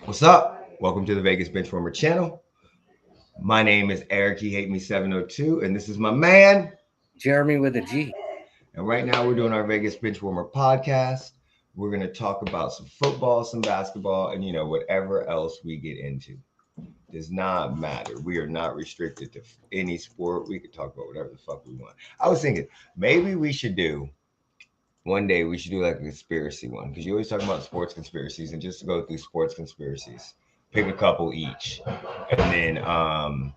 What's up? Welcome to the Vegas Benchwarmer channel. My name is Eric. He hate me 702, and this is my man. Jeremy with a G. And right now we're doing our Vegas Benchwarmer podcast. We're gonna talk about some football, some basketball, and whatever else we get into. Does not matter. We are not restricted to any sport. We could talk about whatever the fuck we want. I was thinking maybe we should do one day. We should do like a conspiracy one because you always talk about sports conspiracies, and just to go through sports conspiracies, pick a couple each, and then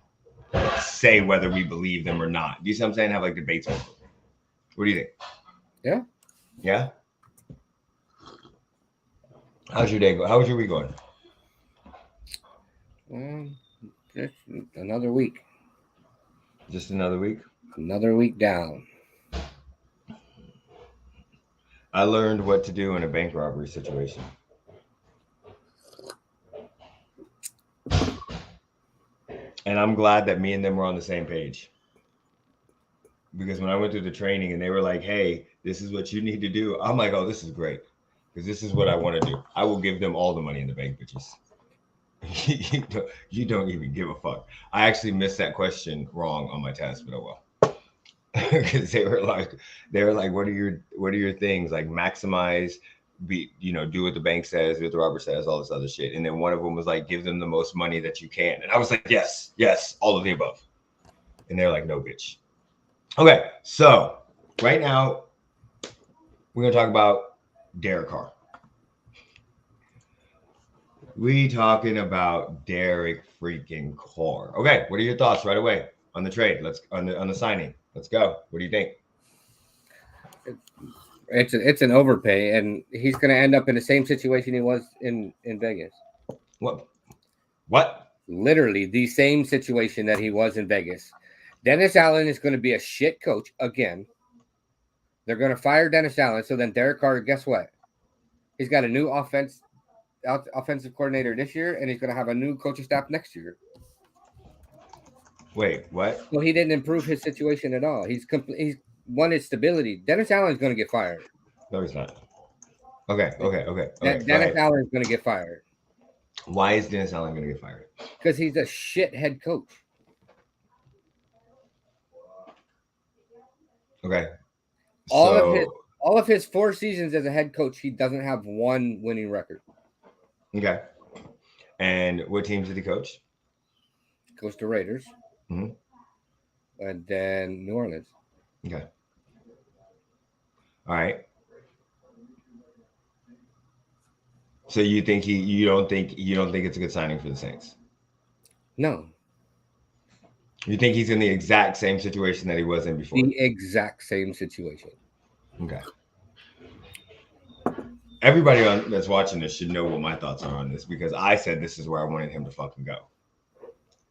say whether we believe them or not. Do you see what I'm saying? Have like debates over them. What do you think? Yeah. Yeah. How's your day going? How was your week going? Just another week. Just another week. Another week down. I learned what to do in a bank robbery situation. And I'm glad that me and them were on the same page. Because when I went through the training and they were like, hey, this is what you need to do. I'm like, oh, this is great. Because this is what I want to do. I will give them all the money in the bank, bitches. you don't even give a fuck. I actually missed that question wrong on my test, but oh well. Because they were like, what are your things? Like maximize, do what the bank says, what the robber says, all this other shit. And then one of them was like, give them the most money that you can. And I was like, yes, all of the above. And they're like, no, bitch. Okay, so right now we're gonna talk about Derek Carr. We talking about Derek freaking Carr. Okay, what are your thoughts right away on the trade? Let's on the signing. Let's go. What do you think? It's an overpay, and he's going to end up in the same situation he was in Vegas. What? Literally the same situation that he was in Vegas. Dennis Allen is going to be a shit coach again. They're going to fire Dennis Allen. So then Derek Carr, guess what? He's got a new offensive coordinator this year, and he's going to have a new coaching staff next year. Wait, what? So he didn't improve his situation at all. He's wanted stability. Dennis Allen is going to get fired. No, he's not. Okay. Dennis Allen is going to get fired. Why is Dennis Allen going to get fired? Because he's a shit head coach. Okay. All of his 4 seasons as a head coach, he doesn't have one winning record. Okay. And what teams did he coach? Goes to Raiders. Mm-hmm. And then New Orleans. Okay. All right. So you don't think it's a good signing for the Saints? No. You think he's in the exact same situation that he was in before? The exact same situation. Okay. Everybody that's watching this should know what my thoughts are on this because I said this is where I wanted him to fucking go.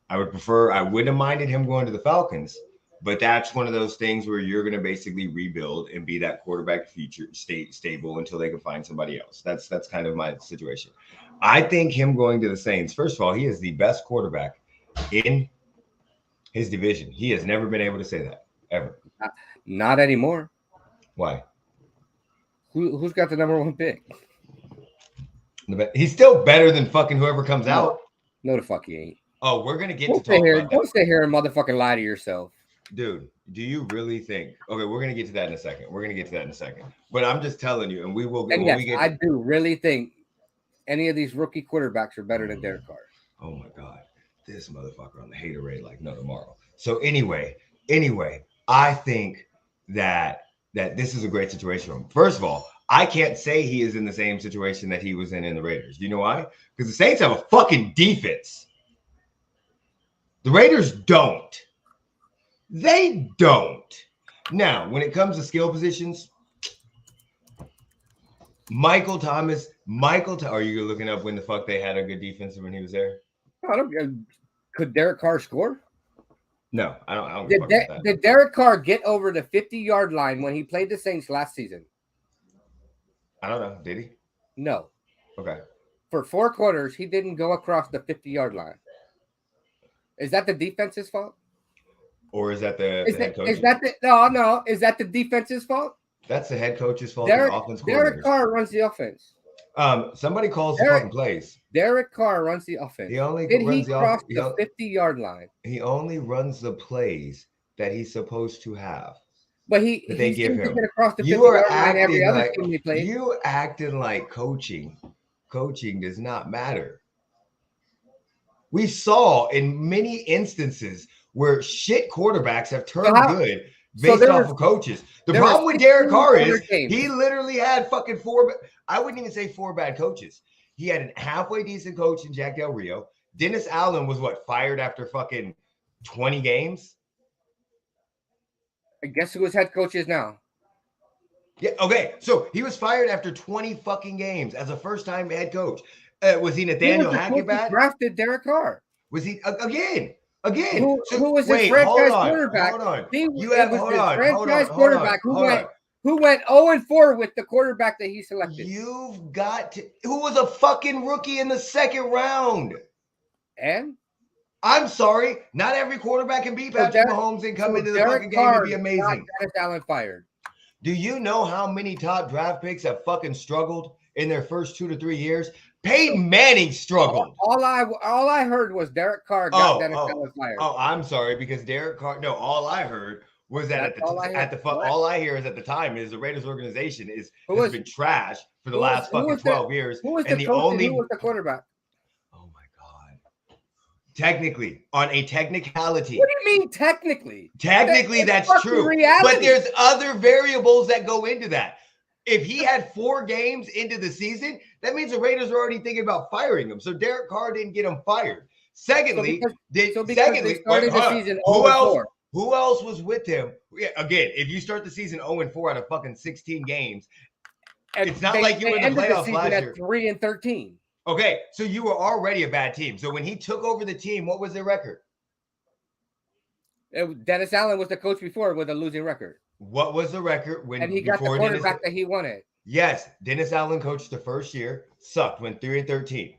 I wouldn't have minded him going to the Falcons, but that's one of those things where you're going to basically rebuild and be that quarterback future stable until they can find somebody else. That's kind of my situation. I think him going to the Saints, first of all, he is the best quarterback in his division. He has never been able to say that ever. Not anymore. Why? Who's got the number 1 pick? He's still better than fucking whoever comes out. No, the fuck he ain't. Oh, we're gonna get Don't to talk about that. Don't sit here and motherfucking lie to yourself. Dude, do you really think? Okay, we're gonna get to that in a second. But I'm just telling you, and we will. And yes, I do really think any of these rookie quarterbacks are better than Derek Carr. Oh my god, this motherfucker on the haterade like no tomorrow. So anyway, I think that this is a great situation for him. First of all, I can't say he is in the same situation that he was in the Raiders. Do you know why? Because the Saints have a fucking defense. The Raiders don't. They don't. Now, when it comes to skill positions, Michael Thomas, are you looking up when the fuck they had a good defense when he was there? Could Derek Carr score? No, I don't. Did Derek Carr get over the 50-yard line when he played the Saints last season? I don't know. Did he? No. Okay. For 4 quarters, he didn't go across the 50-yard line. Is that the defense's fault? Or is that the head coach? Is that the defense's fault? That's the head coach's fault. Derek Carr runs the offense. Somebody calls the fucking plays. Derek Carr runs the offense. He only Did runs he cross the 50-yard line? He only runs the plays that he's supposed to have. But he they give him. Get across the 50-yard line every other like, team he plays. You acting like coaching does not matter. We saw in many instances where shit quarterbacks have turned good based off of coaches. The problem with Derek Carr is he literally had fucking I wouldn't even say 4 bad coaches. He had a halfway decent coach in Jack Del Rio. Dennis Allen was fired after fucking 20 games? I guess who his head coach is now. Yeah, okay. So he was fired after 20 fucking games as a first-time head coach. Was he Nathaniel Hackett bad? Drafted Derek Carr. Was he again? Who was his franchise quarterback? Hold on. Who went 0-4 with the quarterback that he selected. You've got to. Who was a fucking rookie in the second round? And I'm sorry, not every quarterback can beat Patrick Mahomes and come into the fucking game and be amazing. Dennis Allen fired. Do you know how many top draft picks have fucking struggled in their first 2 to 3 years? Peyton Manning struggled. All I heard was Derek Carr got Dennis Allen fired. Oh, I'm sorry, because Derek Carr. No, all I heard was that all I hear is at the time is the Raiders organization has been trash for the last fucking 12 years. Who was the coach and who was the quarterback? Oh my God. Technically, on a technicality. What do you mean technically? Technically, that's true. Reality. But there's other variables that go into that. If he had 4 games into the season, that means the Raiders are already thinking about firing him. So Derek Carr didn't get him fired. Secondly, who else was with him? Yeah, again, if you start the season 0-4 out of fucking 16 games, it's not like you were in the playoffs last year. 3-13. Okay, so you were already a bad team. So when he took over the team, what was their record? Dennis Allen was the coach before with a losing record. What was the record when he got the quarterback that he wanted? Yes, Dennis Allen coached the first year, sucked, went 3-13,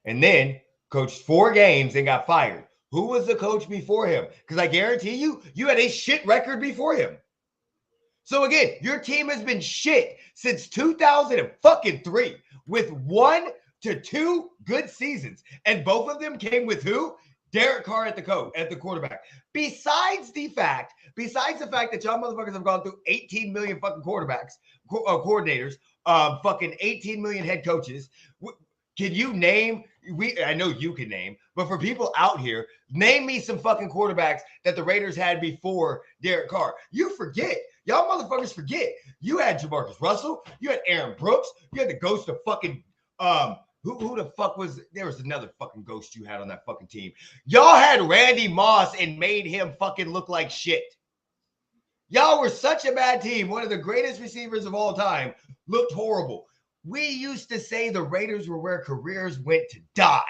and then coached 4 games and got fired. Who was the coach before him? Because I guarantee you had a shit record before him. So again, your team has been shit since 2003 with 1 to 2 good seasons, and both of them came with who? Derek Carr at the quarterback. Besides the fact that y'all motherfuckers have gone through 18 million fucking coordinators, fucking 18 million head coaches. Can you name? I know you can name, but for people out here, name me some fucking quarterbacks that the Raiders had before Derek Carr. You forget. Y'all motherfuckers forget. You had Jamarcus Russell. You had Aaron Brooks. You had the ghost of fucking Who the fuck was there? Was another fucking ghost you had on that fucking team. Y'all had Randy Moss and made him fucking look like shit. Y'all were such a bad team. One of the greatest receivers of all time looked horrible. We used to say the Raiders were where careers went to die.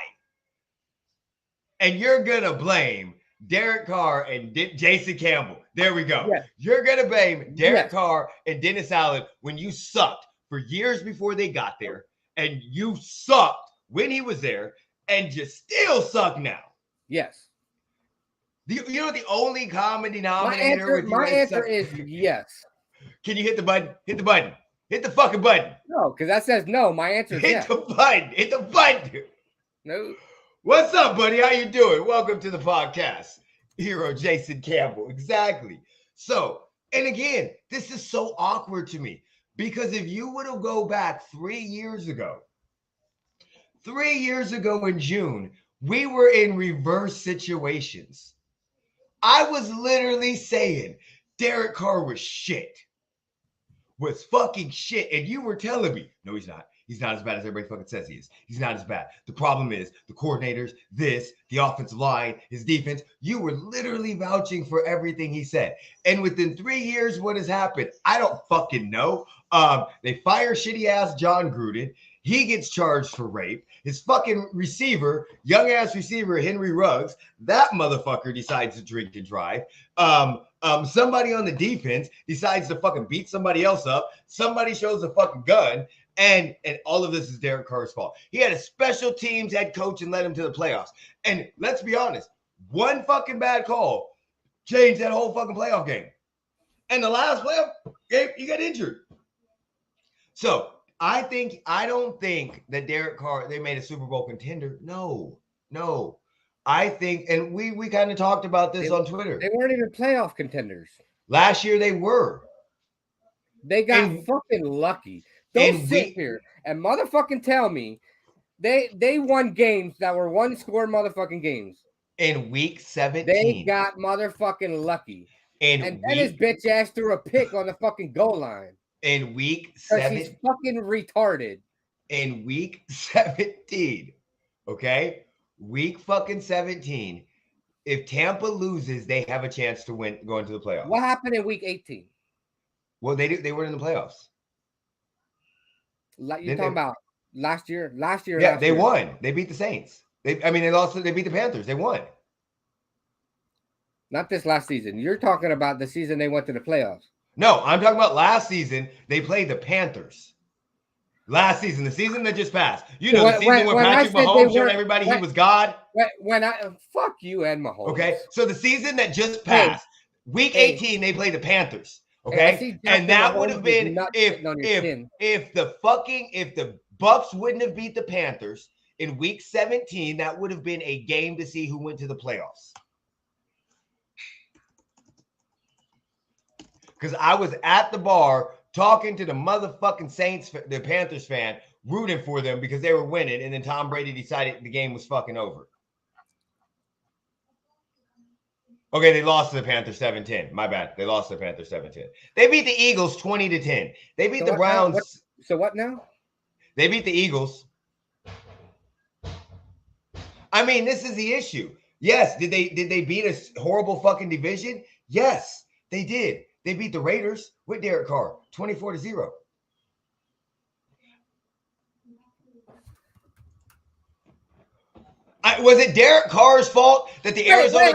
And you're going to blame Derek Carr and Jason Campbell. There we go. Yes. You're going to blame Derek Carr and Dennis Allen when you sucked for years before they got there. And you sucked when he was there, and you still suck now. Yes. You know what the only common denominator my answer is yes. Can you hit the button? Hit the button. Hit the fucking button. No, because that says no. My answer is yes. Hit the button. Hit the button. No. What's up, buddy? How you doing? Welcome to the podcast. Hero Jason Campbell. Exactly. So, and again, this is so awkward to me. Because if you would have go back 3 years ago in June, we were in reverse situations. I was literally saying Derek Carr was shit. Was fucking shit. And you were telling me, no, he's not. He's not as bad as everybody fucking says he is. He's not as bad. The problem is the coordinators, the offensive line, his defense. You were literally vouching for everything he said. And within 3 years, what has happened? I don't fucking know. They fire shitty ass John Gruden. He gets charged for rape. His fucking receiver, young ass receiver, Henry Ruggs, that motherfucker decides to drink and drive. Somebody on the defense decides to fucking beat somebody else up. Somebody shows a fucking gun. And all of this is Derek Carr's fault. He had a special teams head coach and led him to the playoffs. And let's be honest, one fucking bad call changed that whole fucking playoff game. And the last playoff game, he got injured. So I don't think that Derek Carr, they made a Super Bowl contender. No. I think, and we kind of talked about this on Twitter. They weren't even playoff contenders. Last year they were. They got fucking lucky. Don't sit here and motherfucking tell me they won games that were one-score motherfucking games. In week 17. They got motherfucking lucky. And then his bitch ass threw a pick on the fucking goal line. In week 7. He's fucking retarded. In week 17. Okay? Week fucking 17. If Tampa loses, they have a chance to win, go into the playoffs. What happened in week 18? Well, they were in the playoffs. You're talking about last year? Yeah, they won. They beat the Saints. They beat the Panthers. They won. Not this last season. You're talking about the season they went to the playoffs. No, I'm talking about last season. They played the Panthers. Last season, the season that just passed. You know, the season where Patrick Mahomes showed everybody he was God. Fuck you and Mahomes. Okay, so the season that just passed, week 18, they played the Panthers. Okay, and that would have been if the Bucks wouldn't have beat the Panthers in week 17, that would have been a game to see who went to the playoffs. Because I was at the bar talking to the motherfucking Saints, the Panthers fan, rooting for them because they were winning, and then Tom Brady decided the game was fucking over. Okay, they lost to the Panthers 7-10. My bad. They lost to the Panthers 7-10. They beat the Eagles 20-10. They beat the Browns. So what now? They beat the Eagles. I mean, this is the issue. Yes, did they beat a horrible fucking division? Yes, they did. They beat the Raiders with Derek Carr 24-0. Was it Derek Carr's fault that the Arizona?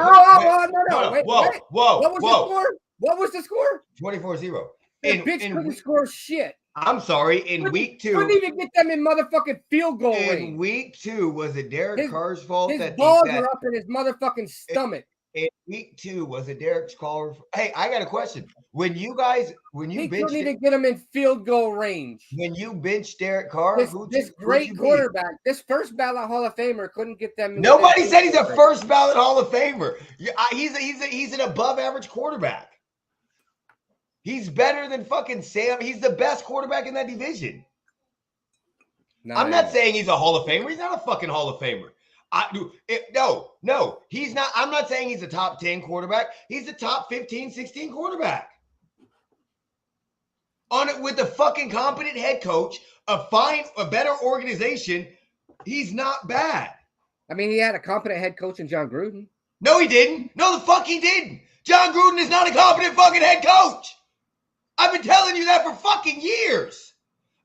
Whoa. What was the score? 24-0. The bitch couldn't score shit. I'm sorry. In week 2, couldn't even get them in motherfucking field goal range. In week 2, was it Derek Carr's fault his that balls were up in his motherfucking stomach? In week 2, was it Derek Carr? Hey, I got a question. He couldn't even get him in field goal range. When you bench Derek Carr, this great quarterback, this first ballot Hall of Famer couldn't get them. Nobody said he's a first ballot Hall of Famer. He's an above average quarterback. He's better than fucking Sam. He's the best quarterback in that division. I'm not saying he's a Hall of Famer. He's not a fucking Hall of Famer. No, he's not. I'm not saying he's a top 10 quarterback. He's a top 15, 16 quarterback. On it with a fucking competent head coach, a better organization. He's not bad. I mean, he had a competent head coach in John Gruden. No, he didn't. No, the fuck he didn't. John Gruden is not a competent fucking head coach. I've been telling you that for fucking years.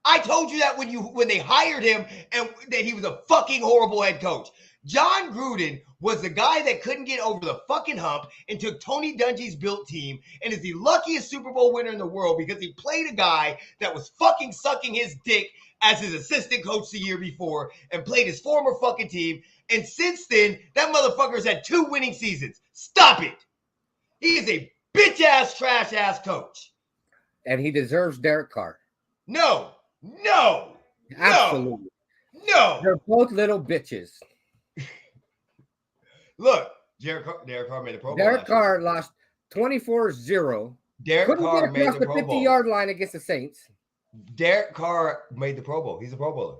I told you that when they hired him and that he was a fucking horrible head coach. John Gruden was the guy that couldn't get over the fucking hump and took Tony Dungy's built team and is the luckiest Super Bowl winner in the world because he played a guy that was fucking sucking his dick as his assistant coach the year before and played his former fucking team. And since then, that motherfucker's had 2 winning seasons. Stop it. He is a bitch-ass, trash-ass coach. And he deserves Derek Carr. No. Absolutely. No. They're both little bitches. Look, Derek Carr made the Pro Bowl. Derek Carr lost 24-0. Derek Carr made the Pro Bowl. 50-yard line against the Saints. Derek Carr made the Pro Bowl. He's a Pro Bowler.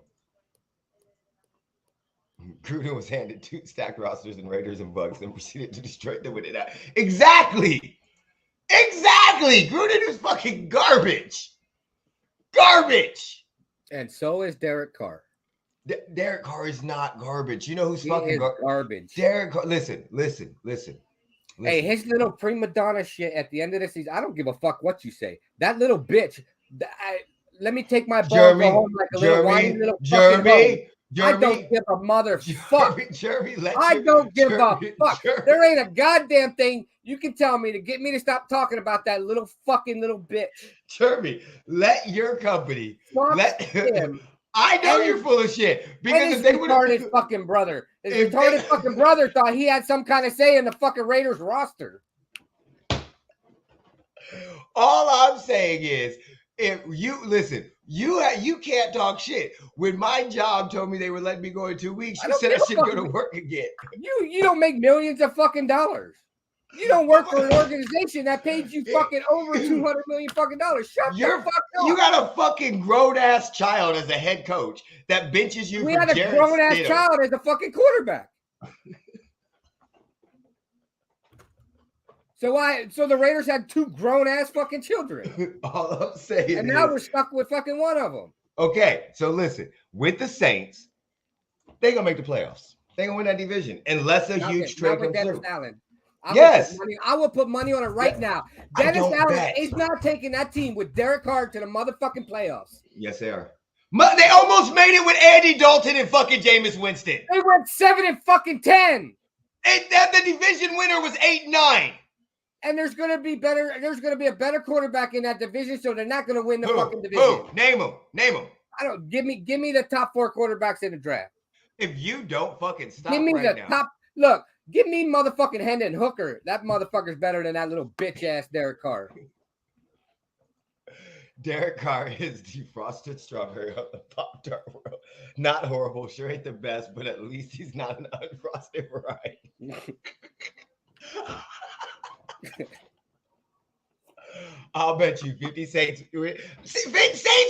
Gruden was handed 2 stacked rosters and Raiders and Bucks and proceeded to destroy them with it. Exactly. Gruden is fucking garbage. And so is Derek Carr. Derek Carr is not garbage. You know who's fucking garbage? Derek Carr. Listen. Hey, his little prima donna shit at the end of the season. I don't give a fuck what you say. That little bitch. Let me take my ball home like a little whiny little fucking I don't give a motherfucker. I don't give a fuck. There ain't a goddamn thing you can tell me to get me to stop talking about that little fucking little bitch. Jeremy, let your company. Him. I know you're full of shit. Because his retarded fucking brother. His retarded fucking brother thought he had some kind of say in the fucking Raiders roster. All I'm saying is, if you listen, you can't talk shit. When my job told me they would let me go in 2 weeks, you said I should go to work again. You don't make millions of fucking dollars. You don't work for an organization that paid you fucking over $200 million fucking dollars. Shut the fuck up. You got a fucking grown ass child as a head coach that benches you. We had a grown ass child as a fucking quarterback. So the Raiders had 2 grown ass fucking children. All I'm saying, and now we're stuck with fucking one of them. Okay, so listen, with the Saints, they gonna make the playoffs. They gonna win that division unless a huge trade comes through. I will put money on it right now. Dennis Allen is not taking that team with Derek Carr to the motherfucking playoffs. Yes, they are. They almost made it with Andy Dalton and fucking Jameis Winston. They went 7-10. And the division winner was 8-9. And there's gonna be a better quarterback in that division, so they're not gonna win the fucking division. Who? Name them. I don't give me the top 4 quarterbacks in the draft. If you don't fucking stop give me right the now. top. Look, give me motherfucking Hendon Hooker. That motherfucker's better than that little bitch ass Derek Carr. Derek Carr is the frosted strawberry of the Pop-Tart world. Not horrible, sure ain't the best, but at least he's not an unfrosted variety. I'll bet you 50 Saints. Saints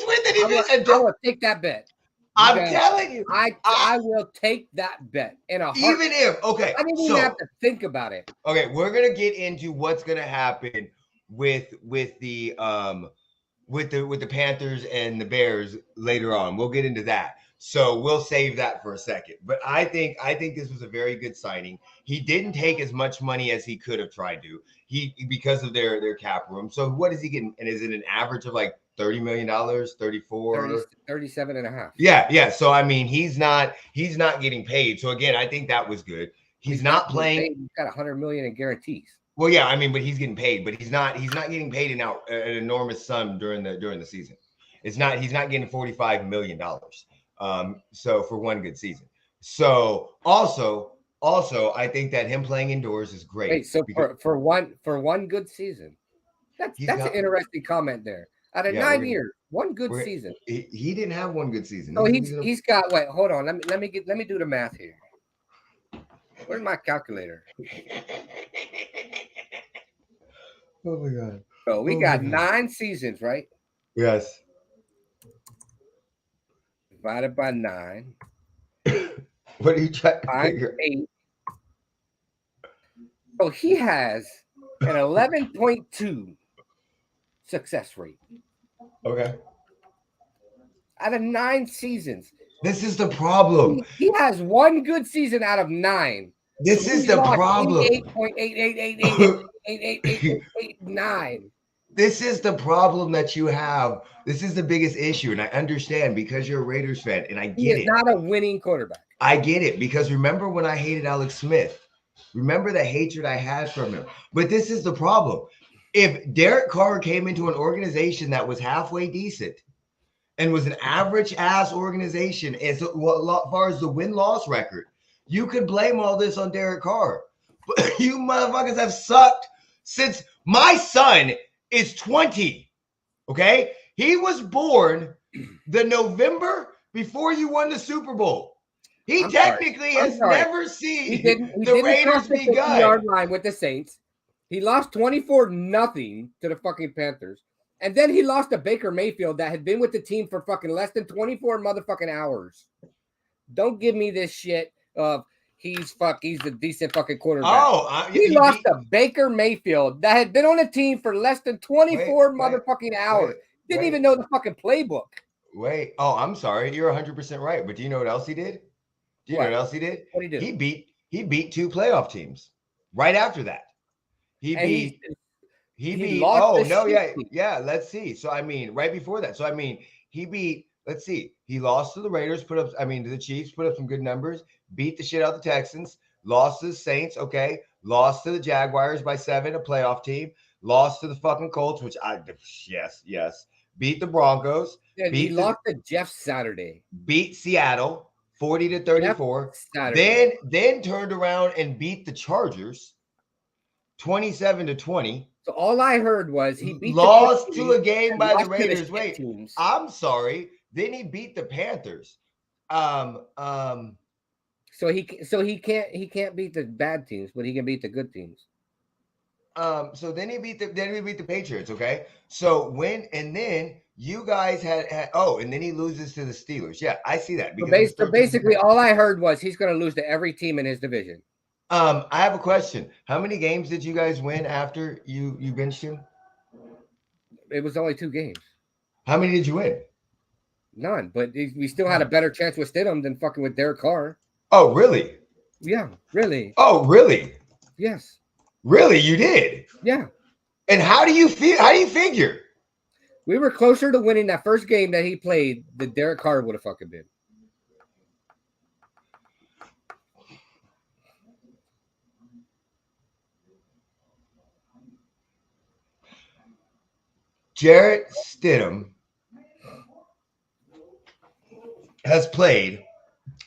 win the division. I will take that bet. I'm telling you. I will take that bet in a heartbeat. Even if, okay. I didn't even have to think about it. Okay, we're gonna get into what's gonna happen with the Panthers and the Bears later on. We'll get into that. So we'll save that for a second. But I think this was a very good signing. He didn't take as much money as he could have tried to. Because of their cap room. So what is he getting? And is it an average of like $30 million, 34, 37 and a half? Yeah. So I mean, he's not getting paid. So again, I think that was good. He's not playing. He's got $100 million in guarantees. Well, yeah, I mean, but he's getting paid, but he's not getting paid an enormous sum during the season. He's not getting $45 million. So for one good season. So also, I think that him playing indoors is great. Wait, so for one good season, that's an interesting comment there. Out of 9 years, one good season. He didn't have one good season. Oh, he's got. Wait, hold on. Let me do the math here. Where's my calculator? Oh my God. So we got 9 seasons, right? Yes. Divided by 9. What are you trying to figure? 8. So he has an 11.2 success rate. Okay. Out of 9 seasons. This is the problem. He has one good season out of 9. This is the problem. 88.88888889. This is the problem that you have. This is the biggest issue, and I understand because you're a Raiders fan, and I get it. He is not a winning quarterback. I get it because remember when I hated Alex Smith? Remember the hatred I had from him. But this is the problem. If Derek Carr came into an organization that was halfway decent and was an average-ass organization as far as the win-loss record, you could blame all this on Derek Carr. But you motherfuckers have sucked since my son is 20, okay? He was born the November before you won the Super Bowl. He technically has never seen the Raiders be good. Yard line with the Saints. He lost 24-0 to the fucking Panthers. And then he lost to Baker Mayfield that had been with the team for fucking less than 24 motherfucking hours. Don't give me this shit of he's a decent fucking quarterback. He lost to Baker Mayfield that had been on the team for less than 24 motherfucking hours. Didn't even know the fucking playbook. Wait. Oh, I'm sorry. You're 100% right. But do you know what else he did? Do you know what else he did? What did he do? He beat 2 playoff teams right after that. He beat. Let's see. So I mean, right before that. So I mean, he beat. Let's see. He lost to the Raiders. To the Chiefs. Put up some good numbers. Beat the shit out of the Texans. Lost to the Saints. Okay. Lost to the Jaguars by 7, a playoff team. Lost to the fucking Colts, yes. Beat the Broncos. Yeah, he lost to Jeff Saturday. Beat Seattle 40-34. Then turned around and beat the Chargers 27-20. So all I heard was he beat lost to a game by the Raiders. The Wait, teams. I'm sorry. Then he beat the Panthers. So he can't beat the bad teams, but he can beat the good teams. So then he beat the Patriots. Okay. So then you guys had and then he loses to the Steelers. Yeah, I see that. So basically, all I heard was he's going to lose to every team in his division. I have a question. How many games did you guys win after you benched him? It was only 2 games. How many did you win? None, but we still had a better chance with Stidham than fucking with Derek Carr. Oh, really? Yeah, really. Oh, really? Yes. Really, you did? Yeah. And how do you feel? How do you figure? We were closer to winning that first game that he played than Derek Carr would have fucking been. Jarrett Stidham has played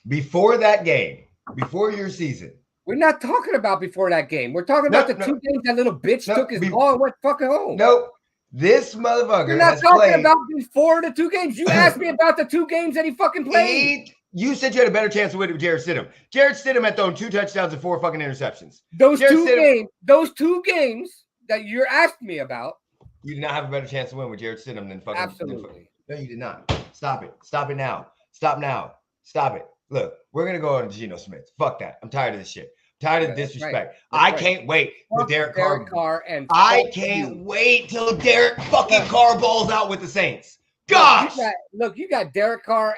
before that game, before your season. We're not talking about before that game. We're talking about the 2 games that little bitch took his ball and went fucking home. Nope. This motherfucker. You're not talking about before the 2 games. You asked me about the 2 games that he fucking played. You said you had a better chance to win with Jarrett Stidham. Jarrett Stidham had thrown 2 touchdowns and 4 fucking interceptions. Those 2 games that you're asking me about. You did not have a better chance to win with Jarrett Stidham than fucking. Absolutely. No, you did not. Stop it. Stop it now. Stop now. Stop it. Look, we're going to go on to Geno Smith. Fuck that. I'm tired of this shit. I'm tired of disrespect. Right. I can't wait for Derek Carr. And I can't wait till Derek fucking Carr balls out with the Saints. Gosh. You got Derek Carr,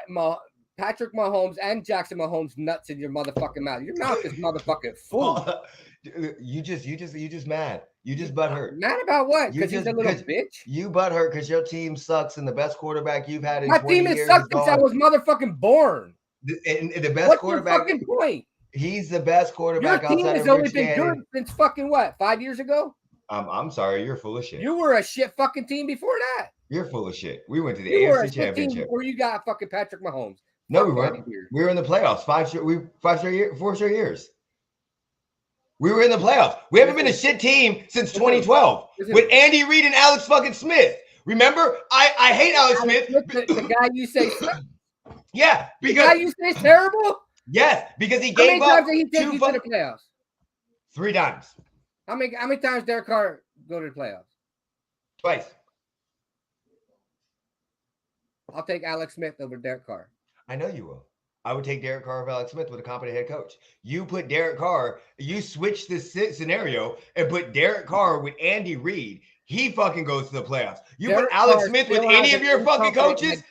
Patrick Mahomes, and Jackson Mahomes nuts in your motherfucking mouth. Your mouth is motherfucking full. You just mad. You just butthurt. Mad about what? Because he's a little bitch? You butthurt because your team sucks and the best quarterback you've had in my 20 years. My team has sucked since I was motherfucking born. And the best What's quarterback. What's your fucking point? He's the best quarterback outside of Your team has only been good since fucking what? 5 years ago? I'm sorry. You're full of shit. You were a shit fucking team before that. You're full of shit. We went to the AFC Championship. Before you got fucking Patrick Mahomes. No, we weren't. We were in the playoffs 4 straight years. We were in the playoffs. We haven't been a shit team since 2012 with Andy Reid and Alex fucking Smith. Remember? I hate Alex Smith. The guy you say yeah, because the guy you say is terrible? Yes, because he gave up. How many times did he take you to the playoffs? 3 times. How many times Derek Carr go to the playoffs? Twice. I'll take Alex Smith over Derek Carr. I know you will. I would take Derek Carr over Alex Smith with a competent head coach. You put Derek Carr, you switch this scenario and put Derek Carr with Andy Reid. He fucking goes to the playoffs. You Derek put Alex Carr Smith with any of your fucking coaches?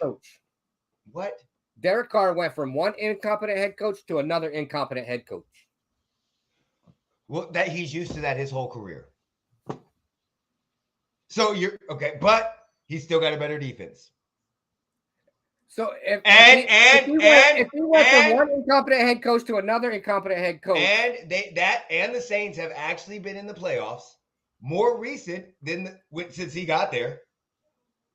What? Derek Carr went from one incompetent head coach to another incompetent head coach. Well, that he's used to that his whole career. So you're okay, but he's still got a better defense. So if he went from one incompetent head coach to another incompetent head coach, and the Saints have actually been in the playoffs more recent since he got there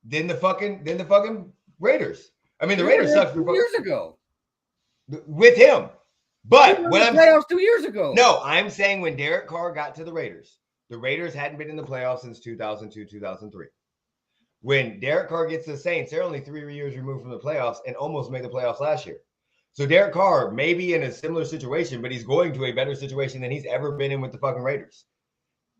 than the fucking Raiders. I mean, the Raiders sucked 2 years ago with him. But when I'm playoffs 2 years ago. No, I'm saying when Derek Carr got to the Raiders hadn't been in the playoffs since 2002, 2003. When Derek Carr gets to the Saints, they're only 3 years removed from the playoffs and almost made the playoffs last year. So Derek Carr may be in a similar situation, but he's going to a better situation than he's ever been in with the fucking Raiders.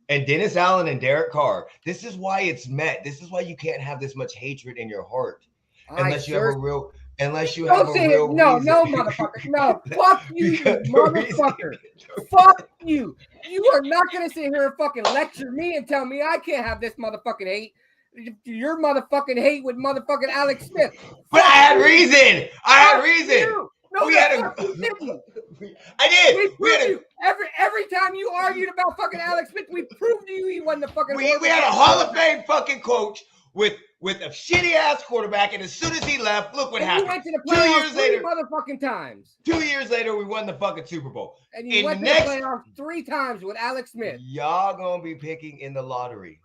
And Dennis Allen and Derek Carr, this is why it's met. This is why you can't have this much hatred in your heart. Unless you have a real No, motherfucker. No, fuck you, motherfucker. Fuck you. You are not going to sit here and fucking lecture me and tell me I can't have this motherfucking hate. Your motherfucking hate with motherfucking Alex Smith. But I had reason. No, I did. We proved you. Every time you argued about fucking Alex Smith, we proved to you he wasn't the fucking. We had a Hall of Fame fucking coach with a shitty ass quarterback, and as soon as he left, look what happened. We went to the playoffs 2 years later, motherfucking times. 2 years later, we won the fucking Super Bowl. And you went to the playoffs 3 times with Alex Smith. Y'all gonna be picking in the lottery.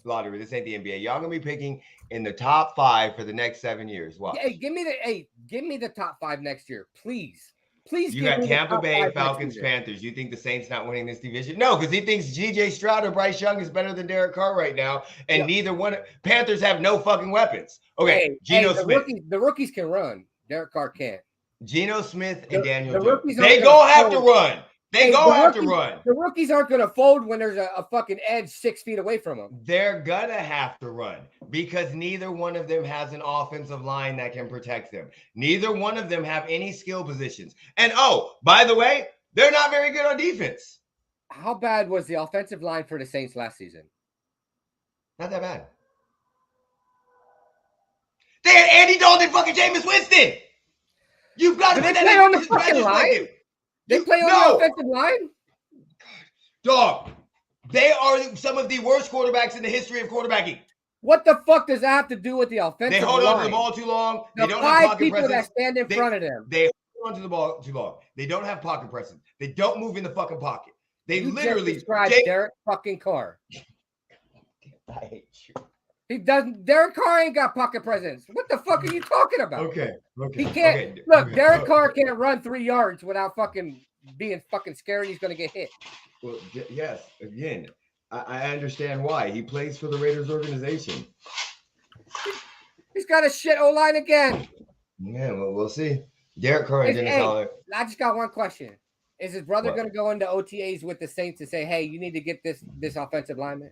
This ain't the NBA. Y'all gonna be picking in the top 5 for the next 7 years. Watch. Hey, give me the top 5 next year, please. Please You give got me the Tampa top Bay, 5 Falcons, next season. Panthers. You think the Saints not winning this division? No, because he thinks G.J. Stroud or Bryce Young is better than Derek Carr right now, and Yeah. neither one. Panthers have no fucking weapons. Okay, Hey, Geno Smith. the rookies can run. Derek Carr can't. Geno Smith and Daniel the Jones. rookies They aren't go gonna have to fold. run. They Hey, go the have to rookies- run. The rookies aren't going to fold when there's a fucking edge 6 feet away from them. They're gonna have to run because neither one of them has an offensive line that can protect them. Neither one of them have any skill positions. And oh, by the way, they're not very good on defense. How bad was the offensive line for the Saints last season? Not that bad. They had Andy Dalton and fucking Jameis Winston. You've got to Do they put that play in on the perspective. fucking line? They play on the offensive line? Dog, they are some of the worst quarterbacks in the history of quarterbacking. What the fuck does that have to do with the offensive They line? hold on to the ball too long. The They don't have 5 pocket people presence. that stand in front of them. They hold on to the ball too long. They don't have pocket presence. They don't move in the fucking pocket. They You literally just described Derek fucking Carr. I hate you. He doesn't. Derek Carr ain't got pocket presence. What the fuck are you talking about? Okay. He can't. Okay. Look, Okay. Derek Carr can't run 3 yards without fucking being fucking scared he's gonna get hit. Well, yes. Again, I understand why. He plays for the Raiders organization. He's got a shit O line again. Yeah, well, we'll see. Derek Carr and Dennis Allen. I just got one question. Is his brother What? going to go into OTAs with the Saints and say, "Hey, you need to get this offensive lineman"?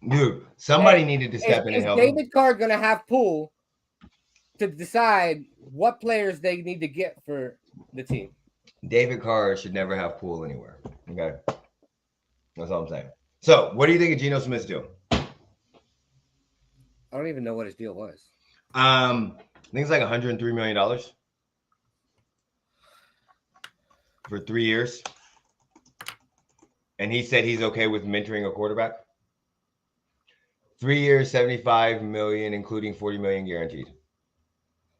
Dude, somebody needed to step in and Is help him. David Carr going to have pull to decide what players they need to get for the team? David Carr should never have pool anywhere. Okay. That's all I'm saying. So, what do you think of Geno Smith's deal? I don't even know what his deal was. I think it's like $103 million for 3 years. And he said he's okay with mentoring a quarterback. 3 years, $75 million, including $40 million guaranteed. I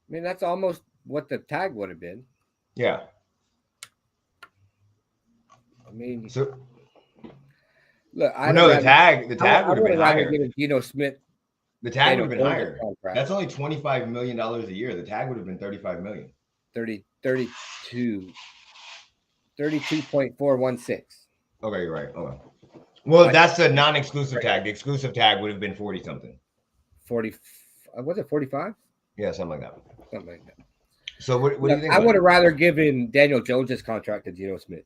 mean, that's almost what the tag would have been. Yeah. I mean, So look, I no, the tag would have been higher. given Geno Smith. The tag would have been Daniel higher. Jones contract. That's only $25 million a year. The tag would have been $35 million. 32.416. Okay, you're right. Okay. Well, that's a non-exclusive tag. The exclusive tag would have been 40 something. 40. Was it 45? Yeah, something like that. Something like that. So what do you think? I would have rather given Daniel Jones' contract to Geno Smith.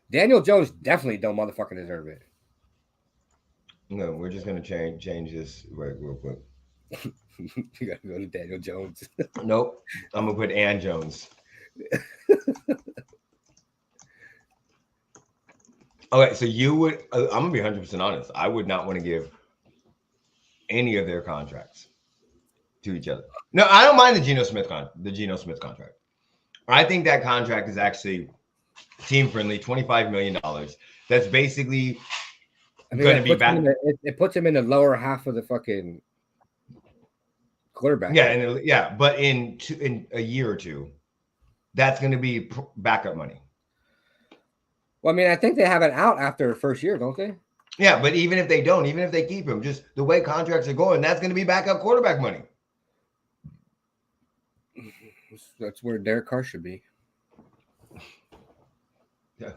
Daniel Jones definitely don't motherfucking deserve it. No, we're just gonna change this real quick. You gotta go to Daniel Jones. Nope, I'm gonna put Ann Jones. Okay, so you would. I'm gonna be 100% honest. I would not want to give any of their contracts to each other. No, I don't mind the Geno Smith contract. I think that contract is actually team friendly. $25 million. That's basically going to be back. It puts him in the lower half of the fucking quarterback. Yeah, but in a year or two, that's going to be backup money. Well, I mean, I think they have an out after the first year, don't they? Yeah, but even if they don't, even if they keep him, just the way contracts are going, that's going to be backup quarterback money. That's where Derek Carr should be. Yeah.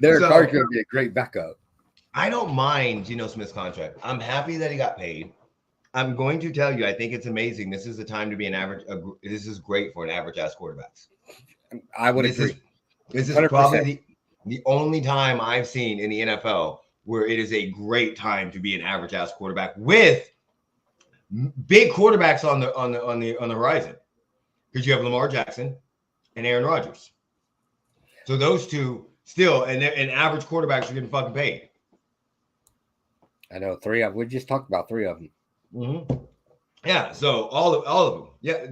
Derek Carr could be a great backup. I don't mind Geno Smith's contract. I'm happy that he got paid. I'm going to tell you, I think it's amazing. This is the time to be an average. This is great for an average ass quarterbacks. I would agree. This is 100%. probably the only time I've seen in the NFL where it is a great time to be an average ass quarterback with big quarterbacks on the horizon, because you have Lamar Jackson and Aaron Rodgers. So those two still, and average quarterbacks are getting fucking paid. I know we just talked about 3 of them. Mm-hmm. Yeah, so all of them. Yeah,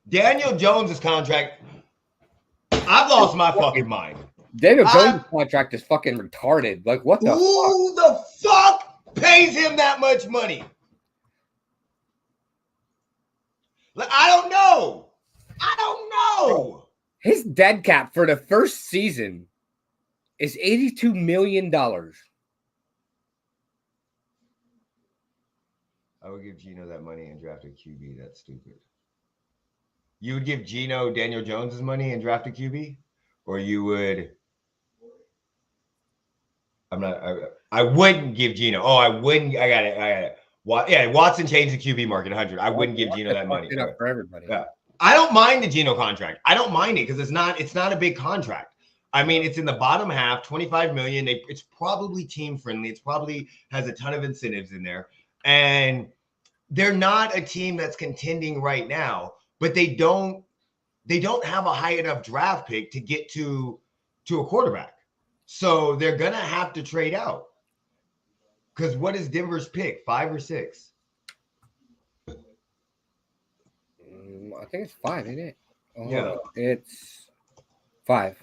Daniel Jones's contract. I've lost my fucking mind. Daniel Jones' contract is fucking retarded. Like, what the Who the fuck pays him that much money? Like, I don't know. His dead cap for the first season is $82 million. I would give Geno that money and draft a QB. That's stupid. You would give Geno Daniel Jones's money and draft a QB, or you would? I wouldn't give Geno. Oh, I wouldn't. I got it. Yeah, Watson changed the QB market 100. I wouldn't give Geno that money. It up for everybody. Yeah. I don't mind the Geno contract. I don't mind it because it's not a big contract. I mean, it's in the bottom half, $25 million. It's probably team friendly. It's probably has a ton of incentives in there, and they're not a team that's contending right now. But they don't have a high enough draft pick to get to a quarterback. So they're going to have to trade out. Because what is Denver's pick? 5 or 6? I think it's 5, isn't it? Oh, yeah. It's 5.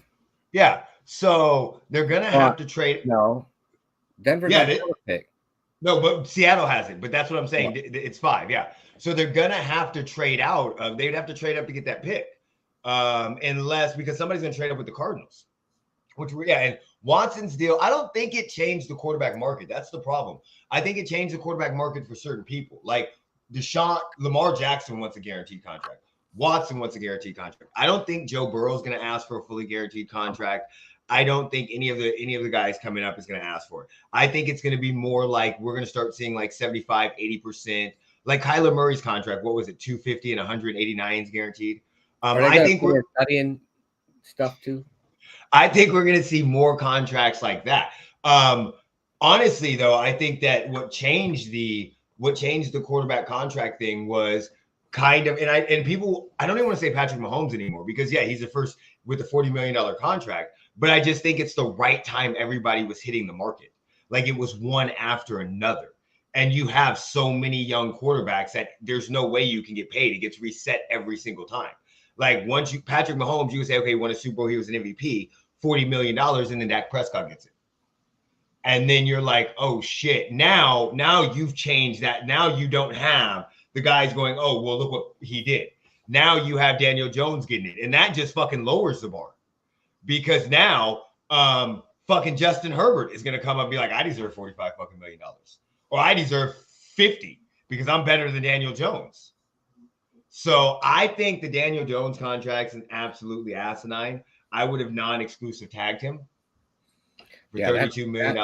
Yeah. So they're going to have to trade. No. Denver doesn't have a pick. No, but Seattle has it. But that's what I'm saying. Yeah. It's 5. Yeah. So they're going to have to trade out. They'd have to trade up to get that pick. Because somebody's going to trade up with the Cardinals. And Watson's deal, I don't think it changed the quarterback market. That's the problem. I think it changed the quarterback market for certain people. Like Lamar Jackson wants a guaranteed contract. Watson wants a guaranteed contract. I don't think Joe Burrow is going to ask for a fully guaranteed contract. I don't think any of the guys coming up is going to ask for it. I think it's going to be more like we're going to start seeing like 75, 80%. Like Kyler Murray's contract, what was it, 250 and 189 is guaranteed? I think we're studying stuff too. I think we're going to see more contracts like that. Honestly, though, I think that what changed the quarterback contract thing was kind of, and people, I don't even want to say Patrick Mahomes anymore because he's the first with the $40 million contract, but I just think it's the right time everybody was hitting the market. Like it was one after another. And you have so many young quarterbacks that there's no way you can get paid. It gets reset every single time. Like Patrick Mahomes, you would say, okay, he won a Super Bowl, he was an MVP, $40 million, and then Dak Prescott gets it. And then you're like, oh shit, now you've changed that. Now you don't have the guys going, oh, well, look what he did. Now you have Daniel Jones getting it. And that just fucking lowers the bar. Because now fucking Justin Herbert is going to come up and be like, I deserve $45 fucking million. Or I deserve 50 because I'm better than Daniel Jones. So I think the Daniel Jones contract is absolutely asinine. I would have non-exclusive tagged him for $32 million.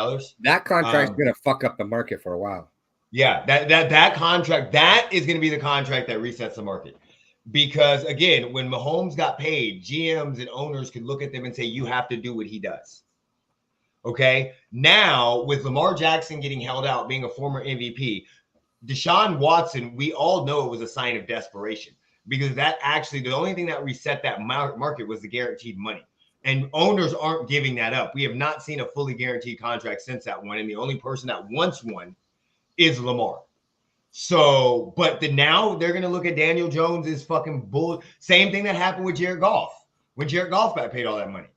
That contract's going to fuck up the market for a while. Yeah, that contract, that is going to be the contract that resets the market. Because, again, when Mahomes got paid, GMs and owners could look at them and say, you have to do what he does. Okay? Now, with Lamar Jackson getting held out, being a former MVP, Deshaun Watson, we all know it was a sign of desperation. Because that actually, the only thing that reset that market was the guaranteed money. And owners aren't giving that up. We have not seen a fully guaranteed contract since that one. And the only person that once won is Lamar. So, but now they're going to look at Daniel Jones as fucking bull. Same thing that happened with Jared Goff. When Jared Goff got paid all that money.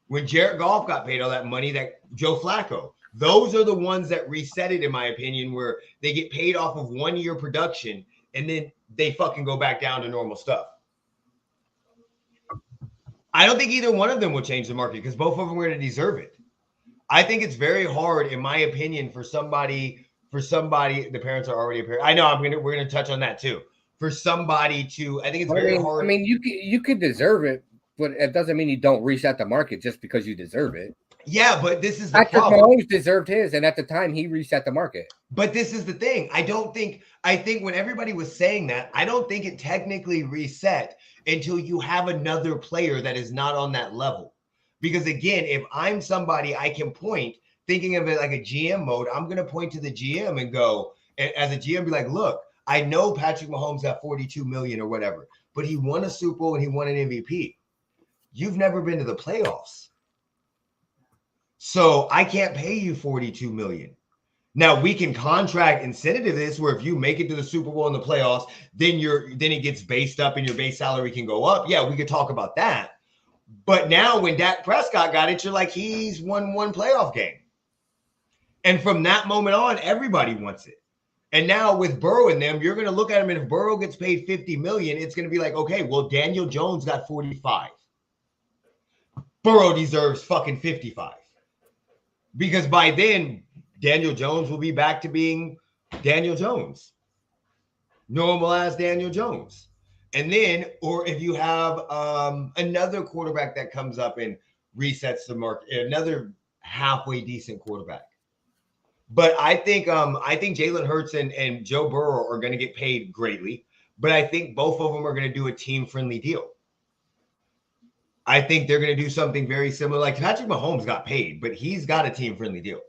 When Jared Goff got paid all that money, that Joe Flacco. Those are the ones that reset it, in my opinion, where they get paid off of 1 year production and then they fucking go back down to normal stuff. I don't think either one of them will change the market because both of them are going to deserve it. I think it's very hard, in my opinion, for somebody, the parents are already a parent. I know we're going to touch on that too. For somebody to, I think it's very hard. I mean, you could deserve it, but it doesn't mean you don't reset the market just because you deserve it. Yeah, but this is the Patrick problem. Mahomes deserved his, and at the time he reset the market. But this is the thing. I think when everybody was saying that, I don't think it technically reset until you have another player that is not on that level. Because again, if I'm somebody, I can point, thinking of it like a GM mode, I'm going to point to the GM and go, as a GM, be like, look, I know Patrick Mahomes got 42 million or whatever, but he won a Super Bowl and he won an MVP. You've never been to the playoffs. So I can't pay you 42 million. Now we can contract incentive this where if you make it to the Super Bowl and the playoffs, then it gets based up and your base salary can go up. Yeah, we could talk about that. But now when Dak Prescott got it, you're like, he's won one playoff game. And from that moment on, everybody wants it. And now with Burrow and them, you're going to look at him, and if Burrow gets paid 50 million, it's going to be like, okay, well, Daniel Jones got 45. Burrow deserves fucking 55. Because by then, Daniel Jones will be back to being Daniel Jones. Normal as Daniel Jones. And then, or if you have another quarterback that comes up and resets the market, another halfway decent quarterback. But I think Jalen Hurts and Joe Burrow are going to get paid greatly. But I think both of them are going to do a team-friendly deal. I think they're going to do something very similar. Like Patrick Mahomes got paid, but he's got a team-friendly deal.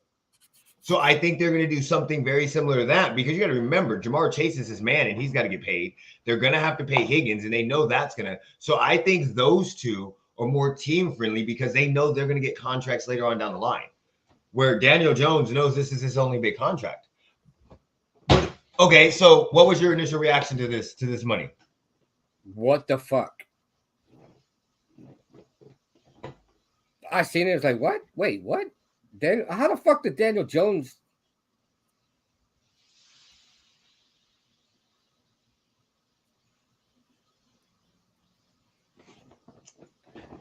So I think they're going to do something very similar to that, because you got to remember, Jamar Chase is his man and he's got to get paid. They're going to have to pay Higgins, and they know that's going to. So I think those two are more team-friendly because they know they're going to get contracts later on down the line, where Daniel Jones knows this is his only big contract. Okay, so what was your initial reaction to this money? What the fuck? I seen it. It was like, what? Wait, what? How the fuck did Daniel Jones?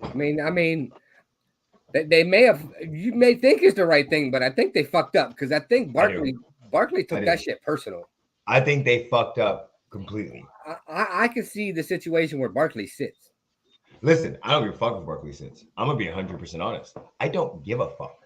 I mean, they may have. You may think it's the right thing, but I think they fucked up, because I think Barkley took that shit personal. I think they fucked up completely. I can see the situation where Barkley sits. Listen, I don't give a fuck if Barkley sits. I'm gonna be 100% honest. I don't give a fuck.